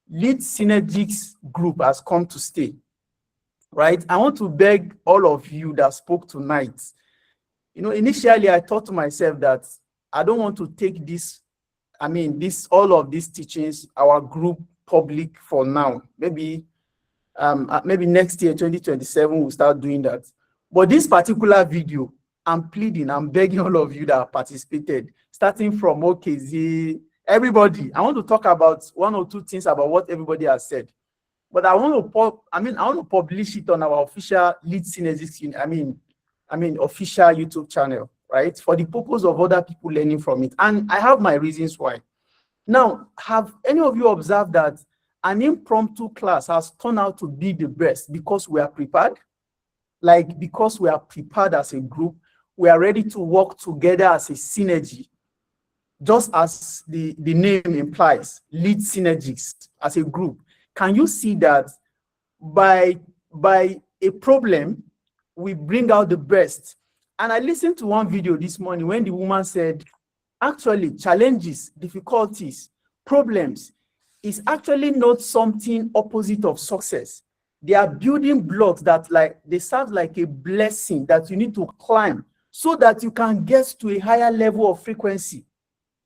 G: Lead Synergics group has come to stay, right? I want to beg all of you that spoke tonight. Initially I thought to myself that I don't want to take this, all of these teachings, our group, public for now. Maybe next year, 2027, we'll start doing that. But this particular video, I'm pleading, I'm begging all of you that participated, starting from OKZ, everybody. I want to talk about one or two things about what everybody has said. But I want to publish it on our official Lead Synergics, official YouTube channel, right? For the purpose of other people learning from it. And I have my reasons why. Now, have any of you observed that an impromptu class has turned out to be the best because we are prepared? Like, because we are prepared as a group, we are ready to work together as a synergy, just as the name implies, Lead Synergics as a group. Can you see that by a problem, we bring out the best? And I listened to one video this morning when the woman said, actually, challenges, difficulties, problems is actually not something opposite of success. They are building blocks that they serve like a blessing that you need to climb so that you can get to a higher level of frequency.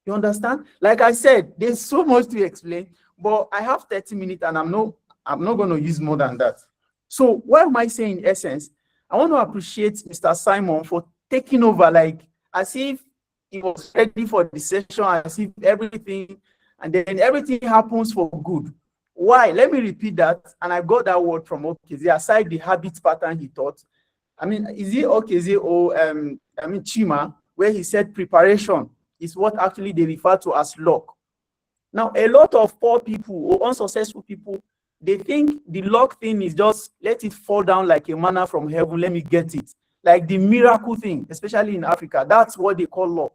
G: You understand? Like I said, there's so much to explain, but I have 30 minutes and I'm not going to use more than that. So what am I saying in essence? I want to appreciate Mr. Simon for taking over, like as if he was ready for the session, as if everything, and then everything happens for good. Why? Let me repeat that. And I got that word from OKZ, aside the habit pattern he taught. Is it OKZ or Chima, where he said preparation is what actually they refer to as luck. Now, a lot of poor people or unsuccessful people, they think the luck thing is just let it fall down like a manna from heaven, let me get it. Like the miracle thing, especially in Africa, that's what they call luck.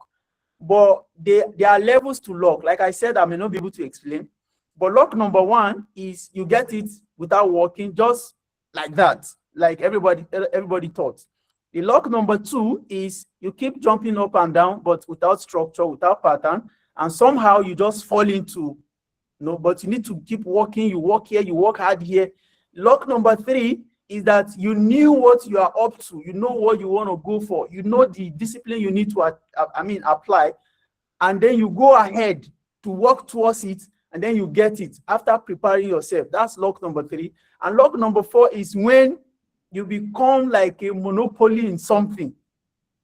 G: But there are levels to luck. Like I said, I may not be able to explain. But luck number one is you get it without working, just like that, like everybody thought. The luck number two is you keep jumping up and down, but without structure, without pattern, and somehow you just fall into, but you need to keep working. You work here, you work hard here. Luck number three is that you knew what you are up to. You know what you want to go for. You know the discipline you need to apply, and then you go ahead to work towards it, and then you get it after preparing yourself. That's luck number three. And luck number four is when you become like a monopoly in something.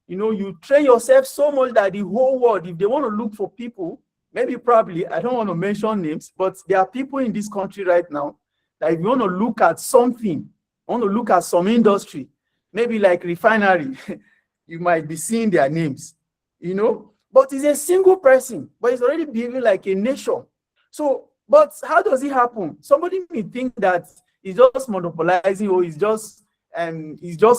G: You train yourself so much that the whole world, if they want to look for people, maybe probably, I don't want to mention names, but there are people in this country right now that if you want to look at something, want to look at some industry, maybe like refinery, you might be seeing their names, but it's a single person, but it's already behaving like a nation. So, but how does it happen? Somebody may think that it's just monopolizing or it's just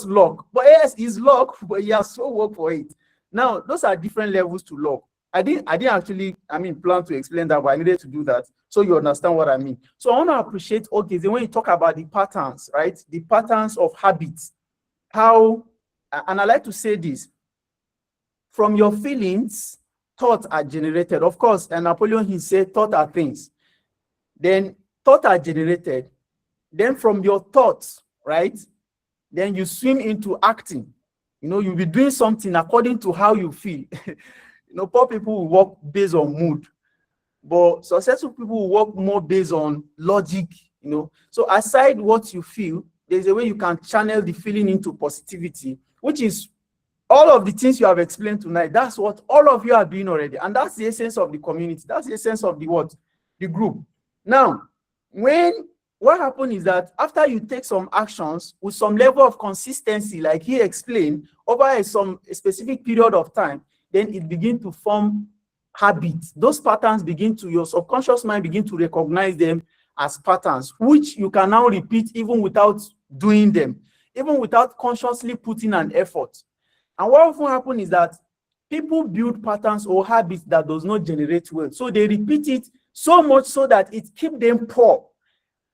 G: luck. But yes, it's luck, but he has so work for it. Now, those are different levels to luck. I didn't actually, plan to explain that, but I needed to do that so you understand what I mean. So I want to appreciate, when you talk about the patterns, right? The patterns of habits, how, and I like to say this, from your feelings, thoughts are generated. Of course, and Napoleon, he said, thoughts are things. Then thoughts are generated. Then from your thoughts, right? Then you swim into acting. You'll be doing something according to how you feel. Poor people will work based on mood, but successful people will work more based on logic, So aside what you feel, there's a way you can channel the feeling into positivity, which is all of the things you have explained tonight. That's what all of you are doing already. And that's the essence of the community. That's the essence of the group. Now, what happens is that after you take some actions with some level of consistency, like he explained, over a specific period of time, then it begins to form habits. Those patterns your subconscious mind begin to recognize them, as patterns, which you can now repeat even without doing them, even without consciously putting an effort. And what often happens is that people build patterns or habits that does not generate wealth. So they repeat it so much so that it keeps them poor.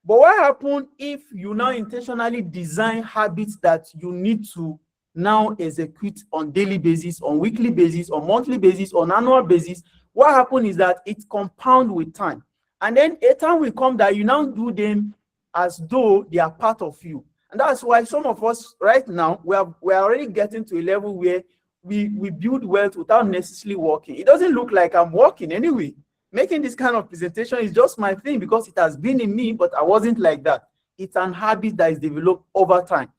G: But what happens if you now intentionally design habits that you need to now execute on daily basis, on weekly basis, on monthly basis, on annual basis? What happens is that it compounds with time. And then a time will come that you now do them as though they are part of you. And that's why some of us right now, we are already getting to a level where we build wealth without necessarily working. It doesn't look like I'm working anyway. Making this kind of presentation is just my thing because it has been in me, but I wasn't like that. It's an habit that is developed over time.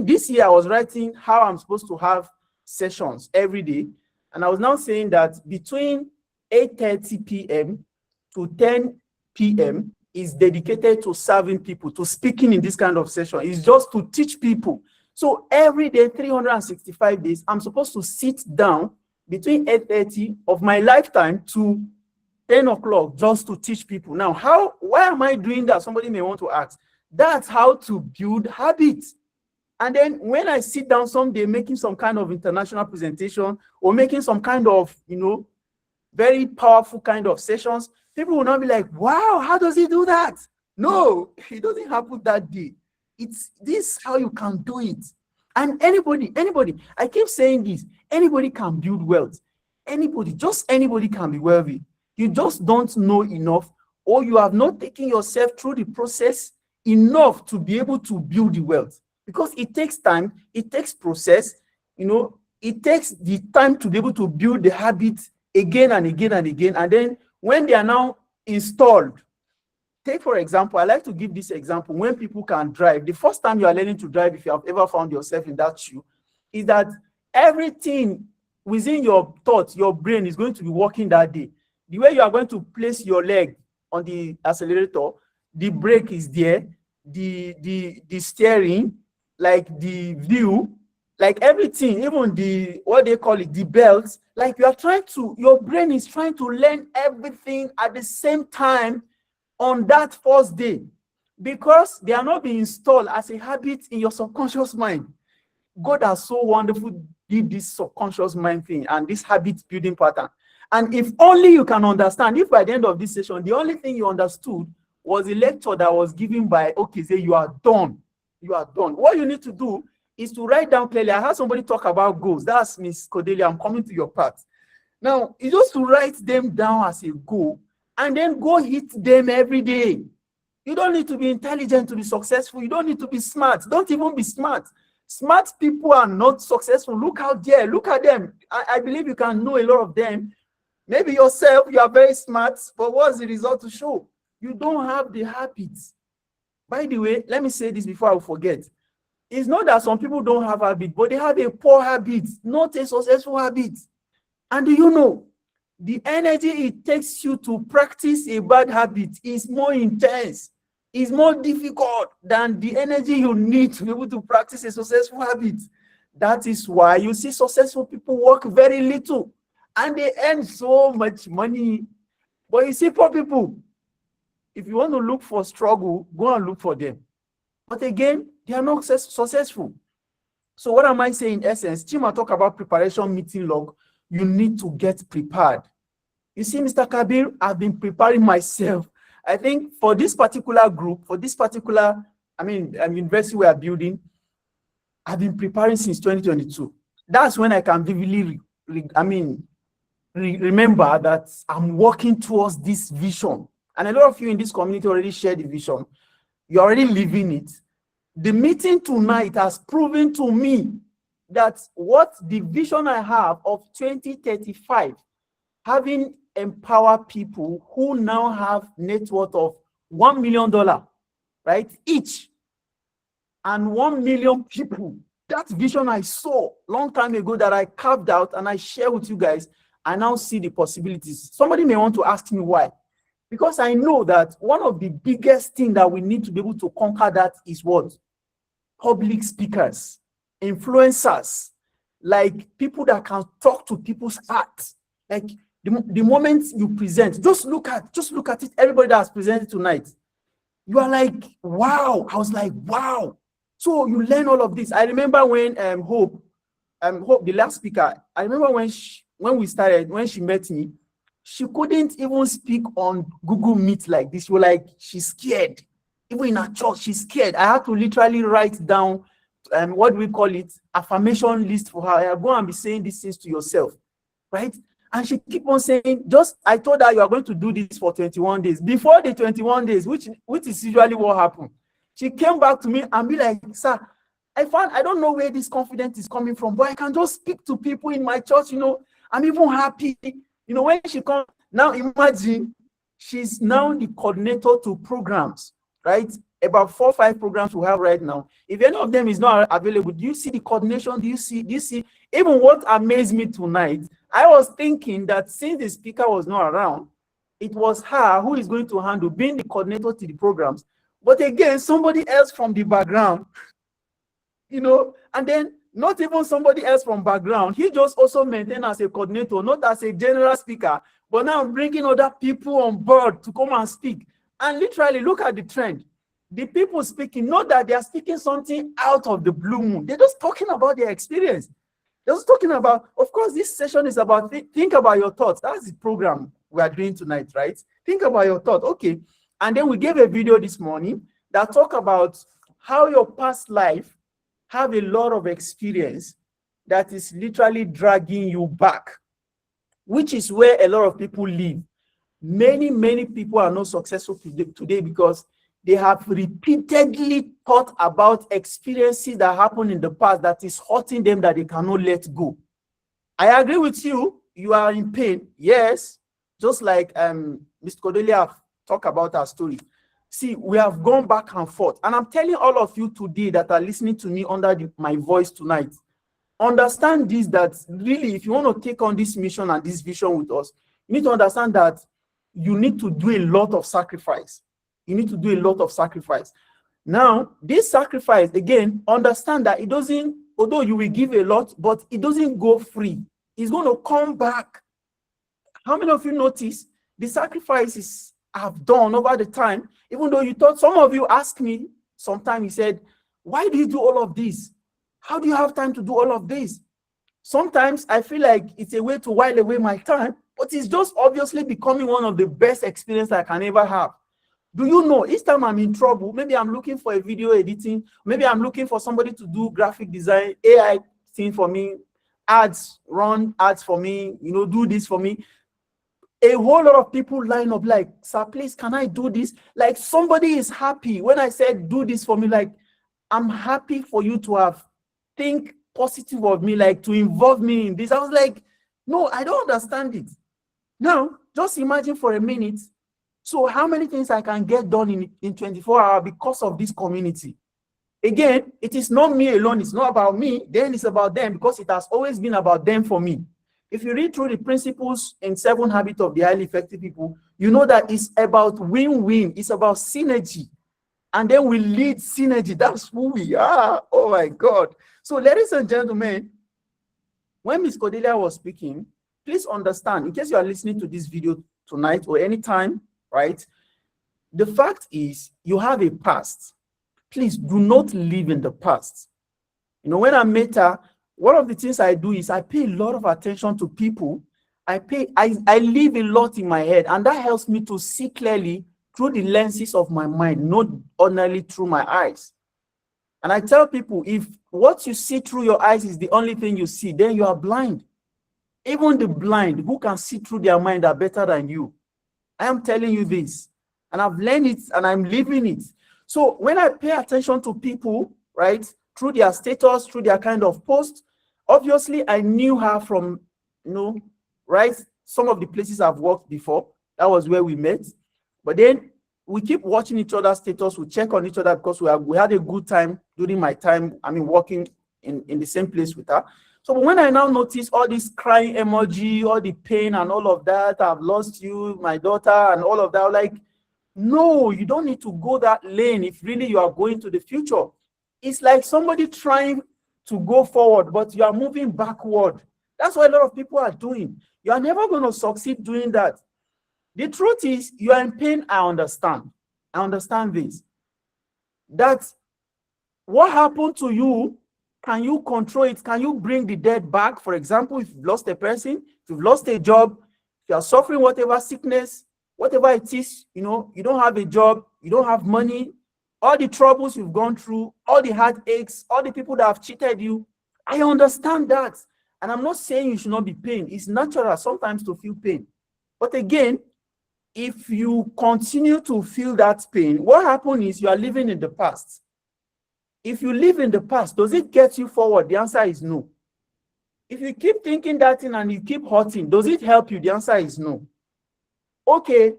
G: This year I was writing how I'm supposed to have sessions every day. And I was now saying that between 8:30 p.m. to 10 p.m. is dedicated to serving people, to speaking in this kind of session. It's just to teach people. So every day, 365 days, I'm supposed to sit down between 8:30 of my lifetime to 10 o'clock just to teach people. Now, why am I doing that? Somebody may want to ask. That's how to build habits. And then when I sit down someday making some kind of international presentation or making some kind of, very powerful kind of sessions, people will not be like, wow, how does he do that? No, it doesn't happen that day. It's this how you can do it. And anybody, I keep saying this, anybody can build wealth. Just anybody can be wealthy. You just don't know enough, or you have not taken yourself through the process enough to be able to build the wealth. Because it takes time, it takes process, it takes the time to be able to build the habits again and again and again. And then when they are now installed, take for example, I like to give this example. When people can drive, the first time you are learning to drive, if you have ever found yourself in that shoe, is that everything within your thoughts, your brain is going to be working that day. The way you are going to place your leg on the accelerator, the brake is there, the steering, like the view, like everything, even the belts, like your brain is trying to learn everything at the same time on that first day, because they are not being installed as a habit in your subconscious mind. God has so wonderful did this subconscious mind thing and this habit building pattern. And if only you can understand, if by the end of this session, the only thing you understood was a lecture that was given by, okay, say you are done. You are done. What you need to do is to write down clearly. I heard somebody talk about goals. That's Miss Cordelia. I'm coming to your part. Now, it's just to write them down as a goal and then go hit them every day. You don't need to be intelligent to be successful. You don't need to be smart. Don't even be smart. Smart people are not successful. Look out there. Look at them. I believe you can know a lot of them. Maybe yourself, you are very smart, but what's the result to show? You don't have the habits. By the way, let me say this before I forget. It's not that some people don't have habits, but they have a poor habit, not a successful habit. And do you know, the energy it takes you to practice a bad habit is more intense, is more difficult than the energy you need to be able to practice a successful habit. That is why you see successful people work very little and they earn so much money. But you see poor people, if you want to look for struggle, go and look for them. But again, they are not successful. So what am I saying in essence? Chima talk about preparation meeting log. You need to get prepared. You see, Mr. Kabir, I've been preparing myself. I think for this particular group, for this particular, university we are building, I've been preparing since 2022. That's when I can vividly, remember that I'm working towards this vision. And a lot of you in this community already share the vision. You're already living it. The meeting tonight has proven to me that what the vision I have of 2035, having empowered people who now have net worth of $1 million, right, each, and 1 million people, that vision I saw long time ago that I carved out and I share with you guys, I now see the possibilities. Somebody may want to ask me why. Because I know that one of the biggest things that we need to be able to conquer that is what? Public speakers, influencers, like people that can talk to people's hearts. Like The moment you present, just look at it. Everybody that has presented tonight, you are like, wow. I was like, wow. So you learn all of this. I remember when Hope, the last speaker, I remember when she met me, she couldn't even speak on Google Meet like this. She was like, she's scared. Even in her church, she's scared. I had to literally write down what do we call it, affirmation list for her. Go and be saying these things to yourself, right? And she keep on saying, I told her you are going to do this for 21 days. Before the 21 days, which is usually what happened, she came back to me and be like, sir, I don't know where this confidence is coming from, but I can just speak to people in my church, I'm even happy. When she comes, now imagine, she's now the coordinator to programs, right? About 4 or 5 programs we have right now. If any of them is not available, do you see the coordination? Do you see? Even what amazed me tonight, I was thinking that since the speaker was not around, it was her who is going to handle being the coordinator to the programs. But again, somebody else from the background, and then not even somebody else from background. He just also maintained as a coordinator, not as a general speaker, but now bringing other people on board to come and speak. And literally look at the trend. The people speaking, not that they are speaking something out of the blue moon. They're just talking about their experience. They're just talking about, of course, this session is about, think about your thoughts. That's the program we are doing tonight, right? Think about your thoughts. Okay. And then we gave a video this morning that talk about how your past life have a lot of experience that is literally dragging you back, which is where a lot of people live. Many people are not successful today because they have repeatedly thought about experiences that happened in the past that is hurting them, that they cannot let go. I agree with you. You are in pain. Yes. Just like Ms. Cordelia talked about her story. See, we have gone back and forth. And I'm telling all of you today that are listening to me under my voice tonight, understand this, that really, if you want to take on this mission and this vision with us, you need to understand that you need to do a lot of sacrifice. You need to do a lot of sacrifice. Now, this sacrifice, again, understand that it doesn't, although you will give a lot, but it doesn't go free. It's going to come back. How many of you notice the sacrifices I've done over the time, even though you thought, some of you asked me sometime, you said, why do you do all of this? How do you have time to do all of this? Sometimes I feel like it's a way to while away my time, but it's just obviously becoming one of the best experiences I can ever have. Do you know, each time I'm in trouble, maybe I'm looking for a video editing, maybe I'm looking for somebody to do graphic design, AI thing for me, run ads for me, do this for me. A whole lot of people line up like, sir, please, can I do this? Like, somebody is happy. When I said, do this for me, like, I'm happy for you to think positive of me, like, to involve me in this. I was like, no, I don't understand it. Now, just imagine for a minute. So how many things I can get done in 24 hours because of this community? Again, it is not me alone. It's not about me. Then it's about them, because it has always been about them for me. If you read through the principles in 7 Habits of the Highly Effective People, you know that it's about win-win. It's about synergy. And then we lead synergy. That's who we are. Oh my God. So ladies and gentlemen, when Ms. Cordelia was speaking, please understand, in case you are listening to this video tonight or anytime, right? The fact is, you have a past. Please do not live in the past. When I met her, one of the things I do is I pay a lot of attention to people. I live a lot in my head, and that helps me to see clearly through the lenses of my mind, not ordinarily through my eyes. And I tell people, if what you see through your eyes is the only thing you see, then you are blind. Even the blind who can see through their mind are better than you. I am telling you this, and I've learned it, and I'm living it. So when I pay attention to people, right, through their status, through their kind of post, obviously I knew her from, right, some of the places I've worked before. That was where we met. But then we keep watching each other's status. We check on each other because we had a good time during my time, working in the same place with her. So when I now notice all this crying emoji, all the pain and all of that, I've lost you, my daughter, and all of that, I'm like, no, you don't need to go that lane if really you are going to the future. It's like somebody trying to go forward, but you are moving backward. That's what a lot of people are doing. You are never going to succeed doing that. The truth is, you are in pain. I understand. I understand this. That what happened to you, can you control it? Can you bring the dead back? For example, if you've lost a person, if you've lost a job, if you are suffering whatever sickness, whatever it is, you know, you don't have a job, you don't have money, all the troubles you've gone through, all the heartaches, all the people that have cheated you, I understand that. And I'm not saying you should not be pain. It's natural sometimes to feel pain. But again, if you continue to feel that pain, what happens is you are living in the past. If you live in the past, does it get you forward? The answer is no. If you keep thinking that thing and you keep hurting, does it help you? The answer is no. Okay,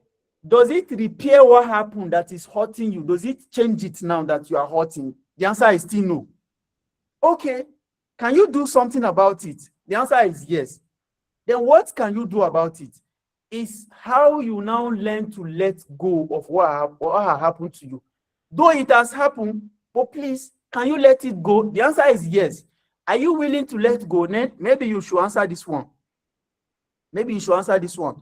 G: does it repair what happened that is hurting you? Does it change it now that you are hurting? The answer is still no. Okay, can you do something about it? The answer is yes. Then what can you do about it? Is how you now learn to let go of what has happened to you. Though it has happened, but please, can you let it go? The answer is yes. Are you willing to let go? Maybe you should answer this one. Maybe you should answer this one.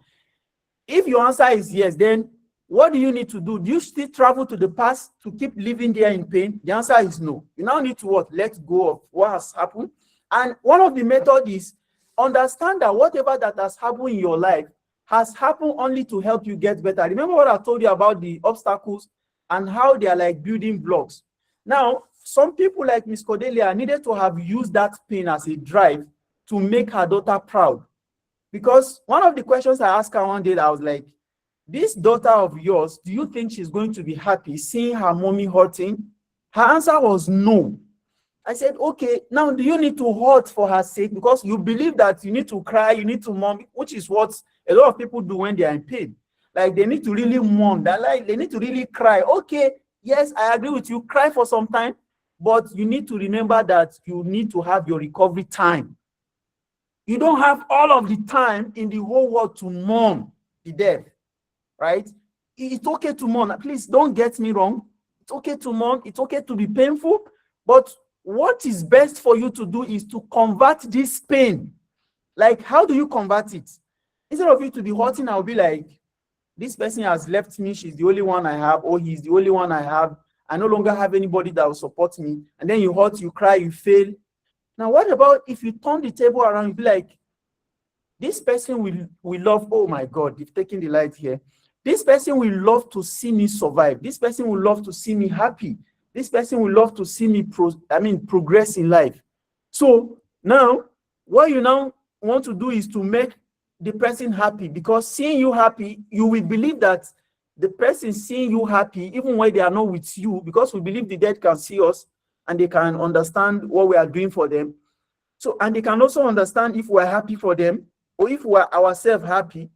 G: If your answer is yes, then what do you need to do? Do you still travel to the past to keep living there in pain? The answer is no. You now need to what? Let go of what has happened. And one of the methods is understand that whatever that has happened in your life has happened only to help you get better. Remember what I told you about the obstacles and how they are like building blocks. Now, some people like Miss Cordelia needed to have used that pain as a drive to make her daughter proud. Because one of the questions I asked her one day, I was like, this daughter of yours, do you think she's going to be happy seeing her mommy hurting? Her answer was no. I said, okay, now do you need to hurt for her sake? Because you believe that you need to cry, you need to mourn, which is what a lot of people do when they are in pain. Like they need to really mourn, they need to really cry. Okay, yes, I agree with you, cry for some time, but you need to remember that you need to have your recovery time. You don't have all of the time in the whole world to mourn the death, right? It's okay to mourn. Please don't get me wrong. It's okay to mourn. It's okay to be painful. But what is best for you to do is to convert this pain. Like, how do you convert it? Instead of you to be hurting, I'll be like, this person has left me. She's the only one I have, or he's the only one I have. I no longer have anybody that will support me. And then you hurt, you cry, you fail. Now, what about if you turn the table around, you be like, this person will love, oh my God, you've taken the light here. This person will love to see me survive. This person will love to see me happy. This person will love to see me progress in life. So now, what you now want to do is to make the person happy, because seeing you happy, you will believe that the person seeing you happy, even when they are not with you, because we believe the dead can see us and they can understand what we are doing for them. So, and they can also understand if we're happy for them or if we're ourselves happy.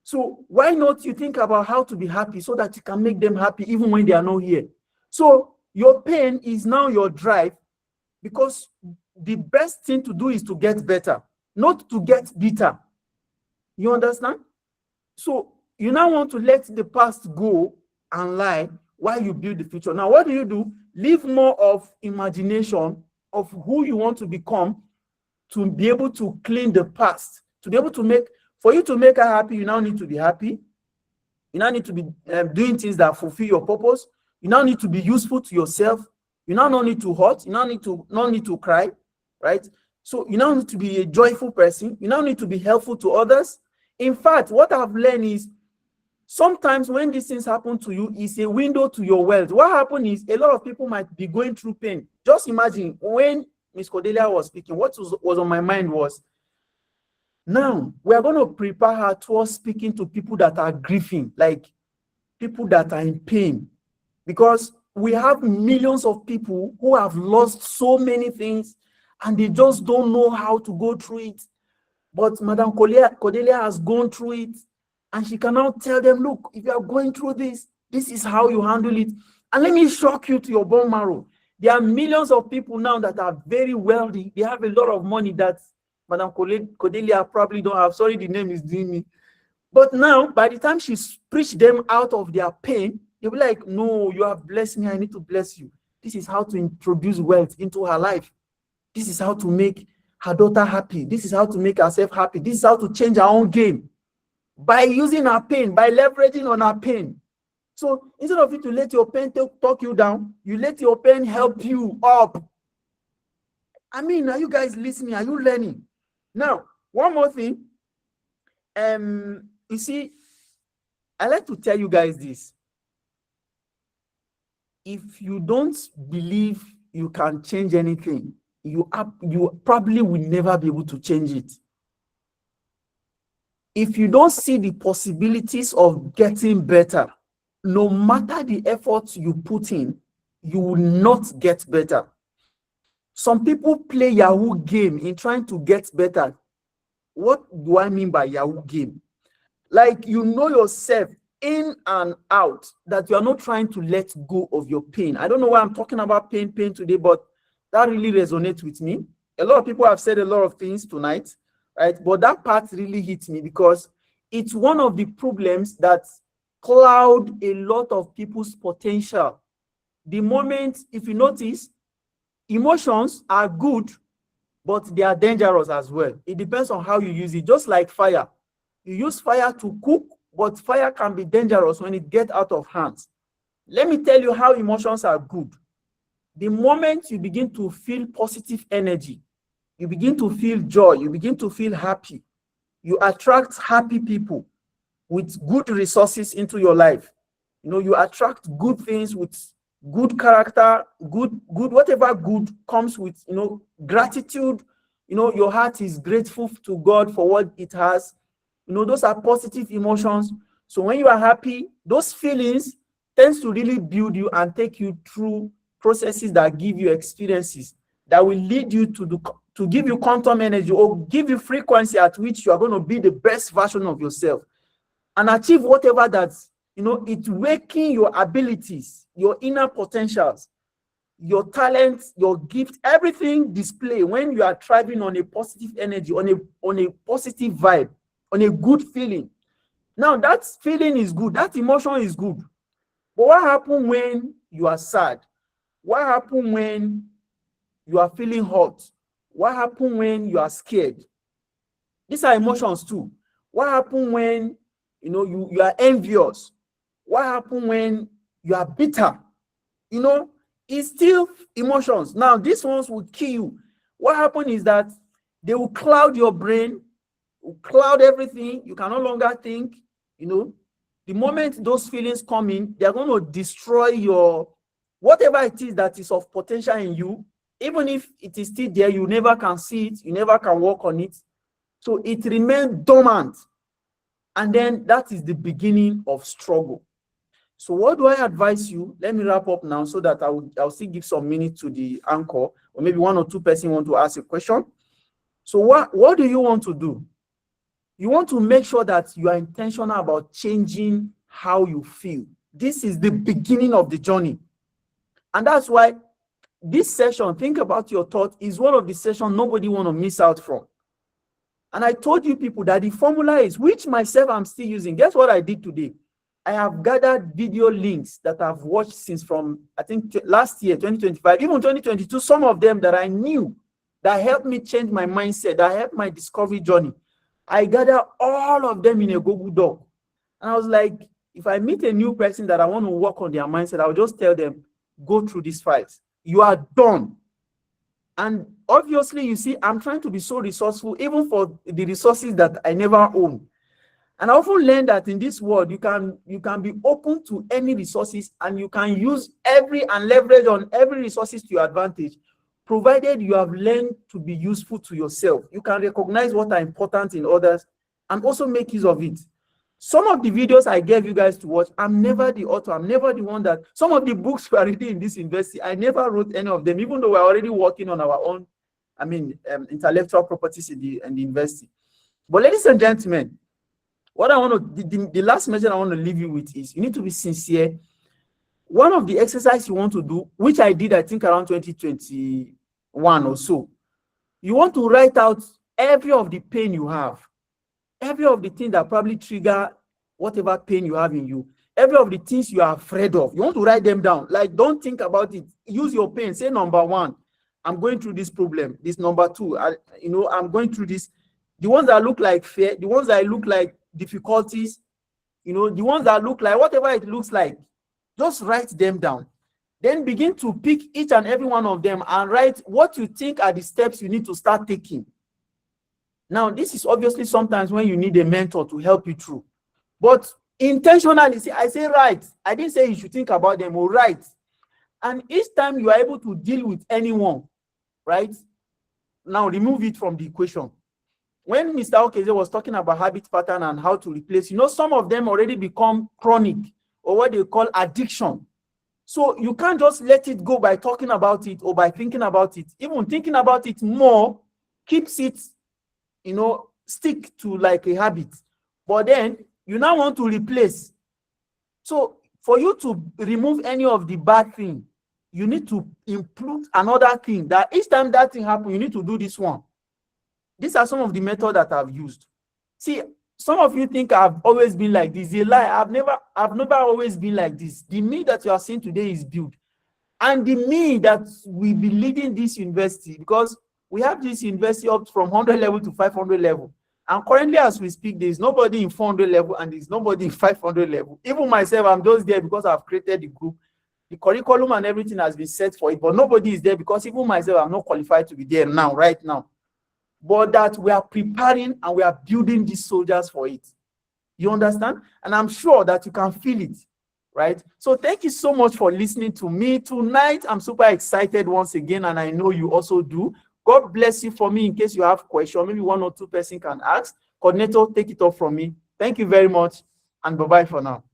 G: So why not you think about how to be happy so that you can make them happy even when they are not here? So your pain is now your drive, because the best thing to do is to get better, not to get bitter. You understand? So you now want to let the past go and lie while you build the future. Now, what do? Leave more of imagination of who you want to become to be able to clean the past, to be able to make, for you to make her happy, you now need to be happy. You now need to be doing things that fulfill your purpose. You now need to be useful to yourself. You now don't need to hurt. You now need to cry, right? So you now need to be a joyful person. You now need to be helpful to others. In fact, what I've learned is sometimes when these things happen to you, it's a window to your wealth. What happened is a lot of people might be going through pain. Just imagine when Miss Cordelia was speaking, what was on my mind was, now we are going to prepare her towards speaking to people that are grieving, like people that are in pain. Because we have millions of people who have lost so many things and they just don't know how to go through it. But Madam Cordelia has gone through it, and she can now tell them, look, if you are going through this, this is how you handle it. And let me shock you to your bone marrow. There are millions of people now that are very wealthy. They have a lot of money that Madam Cordelia probably don't have. Sorry, the name is doing me. But now, by the time she's preached them out of their pain, they'll be like, no, you have blessed me. I need to bless you. This is how to introduce wealth into her life. This is how to make her daughter happy. This is how to make herself happy. This is how to change her own game. By using her pain, by leveraging on her pain. So instead of you to let your pain talk you down, you let your pain help you up. I mean, are you guys listening? Are you learning? Now, one more thing. You see, I like to tell you guys this. If you don't believe you can change anything, you probably will never be able to change it. If you don't see the possibilities of getting better, no matter the efforts you put in, you will not get better. Some people play Yahoo game in trying to get better. What do I mean by Yahoo game? Like, you know yourself in and out that you are not trying to let go of your pain. I don't know why I'm talking about pain today, but that really resonates with me. A lot of people have said a lot of things tonight, right? But that part really hits me because it's one of the problems that cloud a lot of people's potential. The moment, if you notice, emotions are good, but they are dangerous as well. It depends on how you use it. Just like fire. You use fire to cook, but fire can be dangerous when it gets out of hands. Let me tell you how emotions are good. The moment you begin to feel positive energy, you begin to feel joy, you begin to feel happy, you attract happy people with good resources into your life. You know, you attract good things with good character, good, whatever good comes with, you know, gratitude. You know, your heart is grateful to God for what it has. You know, those are positive emotions. So when you are happy, those feelings tends to really build you and take you through processes that give you experiences that will lead you to give you quantum energy or give you frequency at which you are going to be the best version of yourself and achieve whatever that's, you know, it's waking your abilities, your inner potentials, your talents, your gift, everything display when you are thriving on a positive energy, on a positive vibe, on a good feeling. Now that feeling is good, that emotion is good. But what happens when you are sad? What happens when you are feeling hot? What happens when you are scared? These are emotions too. What happens when, you know, you are envious? What happens when you are bitter? You know, it's still emotions. Now, these ones will kill you. What happens is that they will cloud your brain, will cloud everything. You can no longer think, you know. The moment those feelings come in, they're going to destroy your, whatever it is that is of potential in you. Even if it is still there, you never can see it, you never can work on it. So it remains dormant. And then that is the beginning of struggle. So what do I advise you? Let me wrap up now so that I'll still give some minutes to the anchor, or maybe one or two persons want to ask a question. So what do you want to do? You want to make sure that you are intentional about changing how you feel. This is the beginning of the journey. And that's why this session, think about your thought, is one of the sessions nobody want to miss out from. And I told you people that the formula is, which myself I'm still using. Guess what I did today? I have gathered video links that I've watched since from, I think, last year, 2025, even 2022, some of them that I knew that helped me change my mindset, that helped my discovery journey. I gathered all of them in a Google Doc. And I was like, if I meet a new person that I want to work on their mindset, I'll just tell them, go through these files. You are done. And obviously, you see, I'm trying to be so resourceful, even for the resources that I never own. And I often learn that in this world, you can be open to any resources and you can use and leverage on every resources to your advantage, provided you have learned to be useful to yourself. You can recognize what are important in others and also make use of it. Some of the videos I gave you guys to watch, I'm never the author. I'm never the one that, some of the books we are reading in this university, I never wrote any of them, even though we're already working on our own, intellectual properties in the university. But ladies and gentlemen, what I want to, the last message I want to leave you with is, you need to be sincere. One of the exercises you want to do, which I did, I think around 2021 or so, you want to write out every of the pain you have, every of the things that probably trigger whatever pain you have in you, every of the things you are afraid of. You want to write them down. Like, don't think about it. Use your pain. Say number one. I'm going through this problem. This number two, I'm going through this. The ones that look like fear, the ones that look like difficulties, the ones that look like whatever it looks like, just write them down. Then begin to pick each and every one of them and write what you think are the steps you need to start taking. Now, this is obviously sometimes when you need a mentor to help you through. But intentionally, see, I say write. I didn't say you should think about them or write. And each time you are able to deal with anyone, right? Now remove it from the equation. When Mr. Okeze was talking about habit pattern and how to replace, some of them already become chronic or what they call addiction. So you can't just let it go by talking about it or by thinking about it. Even thinking about it more keeps it, stick to like a habit. But then you now want to replace. So for you to remove any of the bad thing, you need to include another thing that each time that thing happens, you need to do this one. These are some of the methods that I've used. See, some of you think I've always been like this. A lie. I've never always been like this. The me that you are seeing today is built. And the me that will be leading this university, because we have this university up from 100 level to 500 level. And currently, as we speak, there is nobody in 400 level and there is nobody in 500 level. Even myself, I'm just there because I've created the group. The curriculum and everything has been set for it, but nobody is there because even myself, I'm not qualified to be there now, right now. But that we are preparing and we are building these soldiers for it. You understand? And I'm sure that you can feel it, right? So thank you so much for listening to me tonight. I'm super excited once again, and I know you also do. God bless you for me. In case you have questions, maybe one or two person can ask. Coordinator, take it off from me. Thank you very much, and bye-bye for now.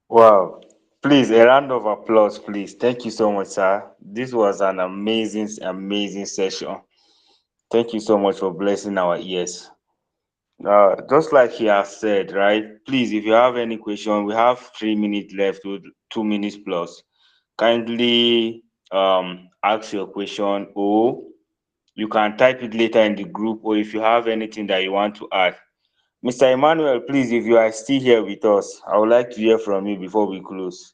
A: Wow. Please, a round of applause, please. Thank you so much, sir. This was an amazing, amazing session. Thank you so much for blessing our ears. Just like he has said, right? Please, if you have any question, we have 3 minutes left with 2 minutes plus. Kindly ask your question, or you can type it later in the group, or if you have anything that you want to add. Mr. Emmanuel, please, if you are still here with us, I would like to hear from you before we close.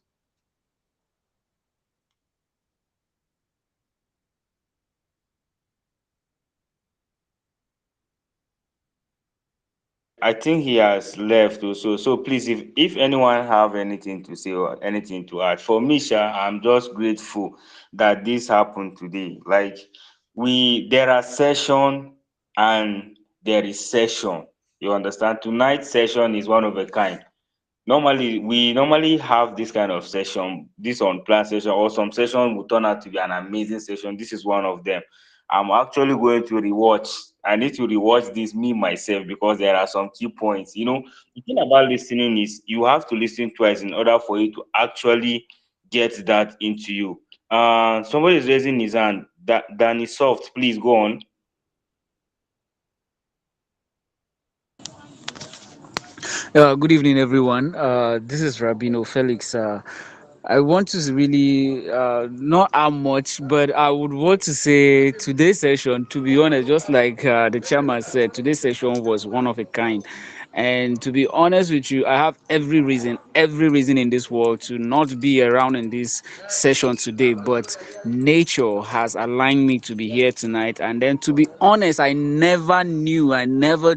A: I think he has left also. So please, if anyone have anything to say or anything to add, for me, Sha, I'm just grateful that this happened today. Like there are session and there is session. You understand? Tonight's session is one of a kind. We normally have this kind of session, this unplanned session, or some session will turn out to be an amazing session. This is one of them. I'm actually going to rewatch. I need to rewatch this me myself because there are some key points. The thing about listening is you have to listen twice in order for you to actually get that into you. Somebody is raising his hand. Danny Soft, please go on.
H: Good evening, everyone. This is Rabino Felix. I want to really not how much, but I would want to say today's session, to be honest, just like the chairman said, today's session was one of a kind. And to be honest with you, I have every reason in this world to not be around in this session today. But nature has aligned me to be here tonight. And then to be honest, I never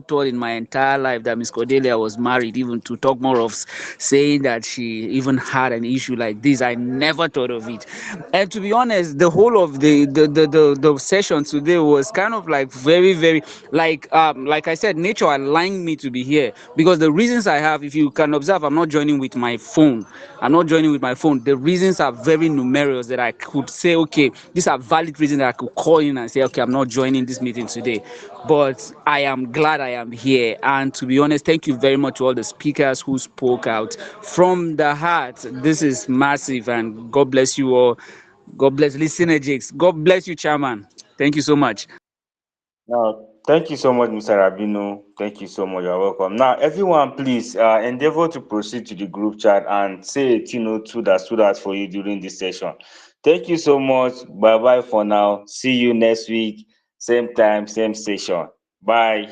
H: thought in my entire life that Miss Cordelia was married, even to talk more of saying that she even had an issue like this. I never thought of it. And to be honest, the whole of the session today was kind of like very, very like I said, nature aligned me to be here because the reasons I have, if you can observe, I'm not joining with my phone. The reasons are very numerous that I could say, okay, these are valid reasons that I could call in and say, okay, I'm not joining this meeting today. But I am glad I am here. And to be honest, thank you very much to all the speakers who spoke out from the heart. This is massive, and God bless you all. God bless Synergics. God bless you, Chairman. Thank you so much.
A: Now, thank you so much, Mr. Rabino. Thank you so much. You're welcome. Now, everyone, please endeavor to proceed to the group chat and say a thing or two that stood out for you during this session. Thank you so much. Bye bye for now. See you next week. Same time, same station. Bye.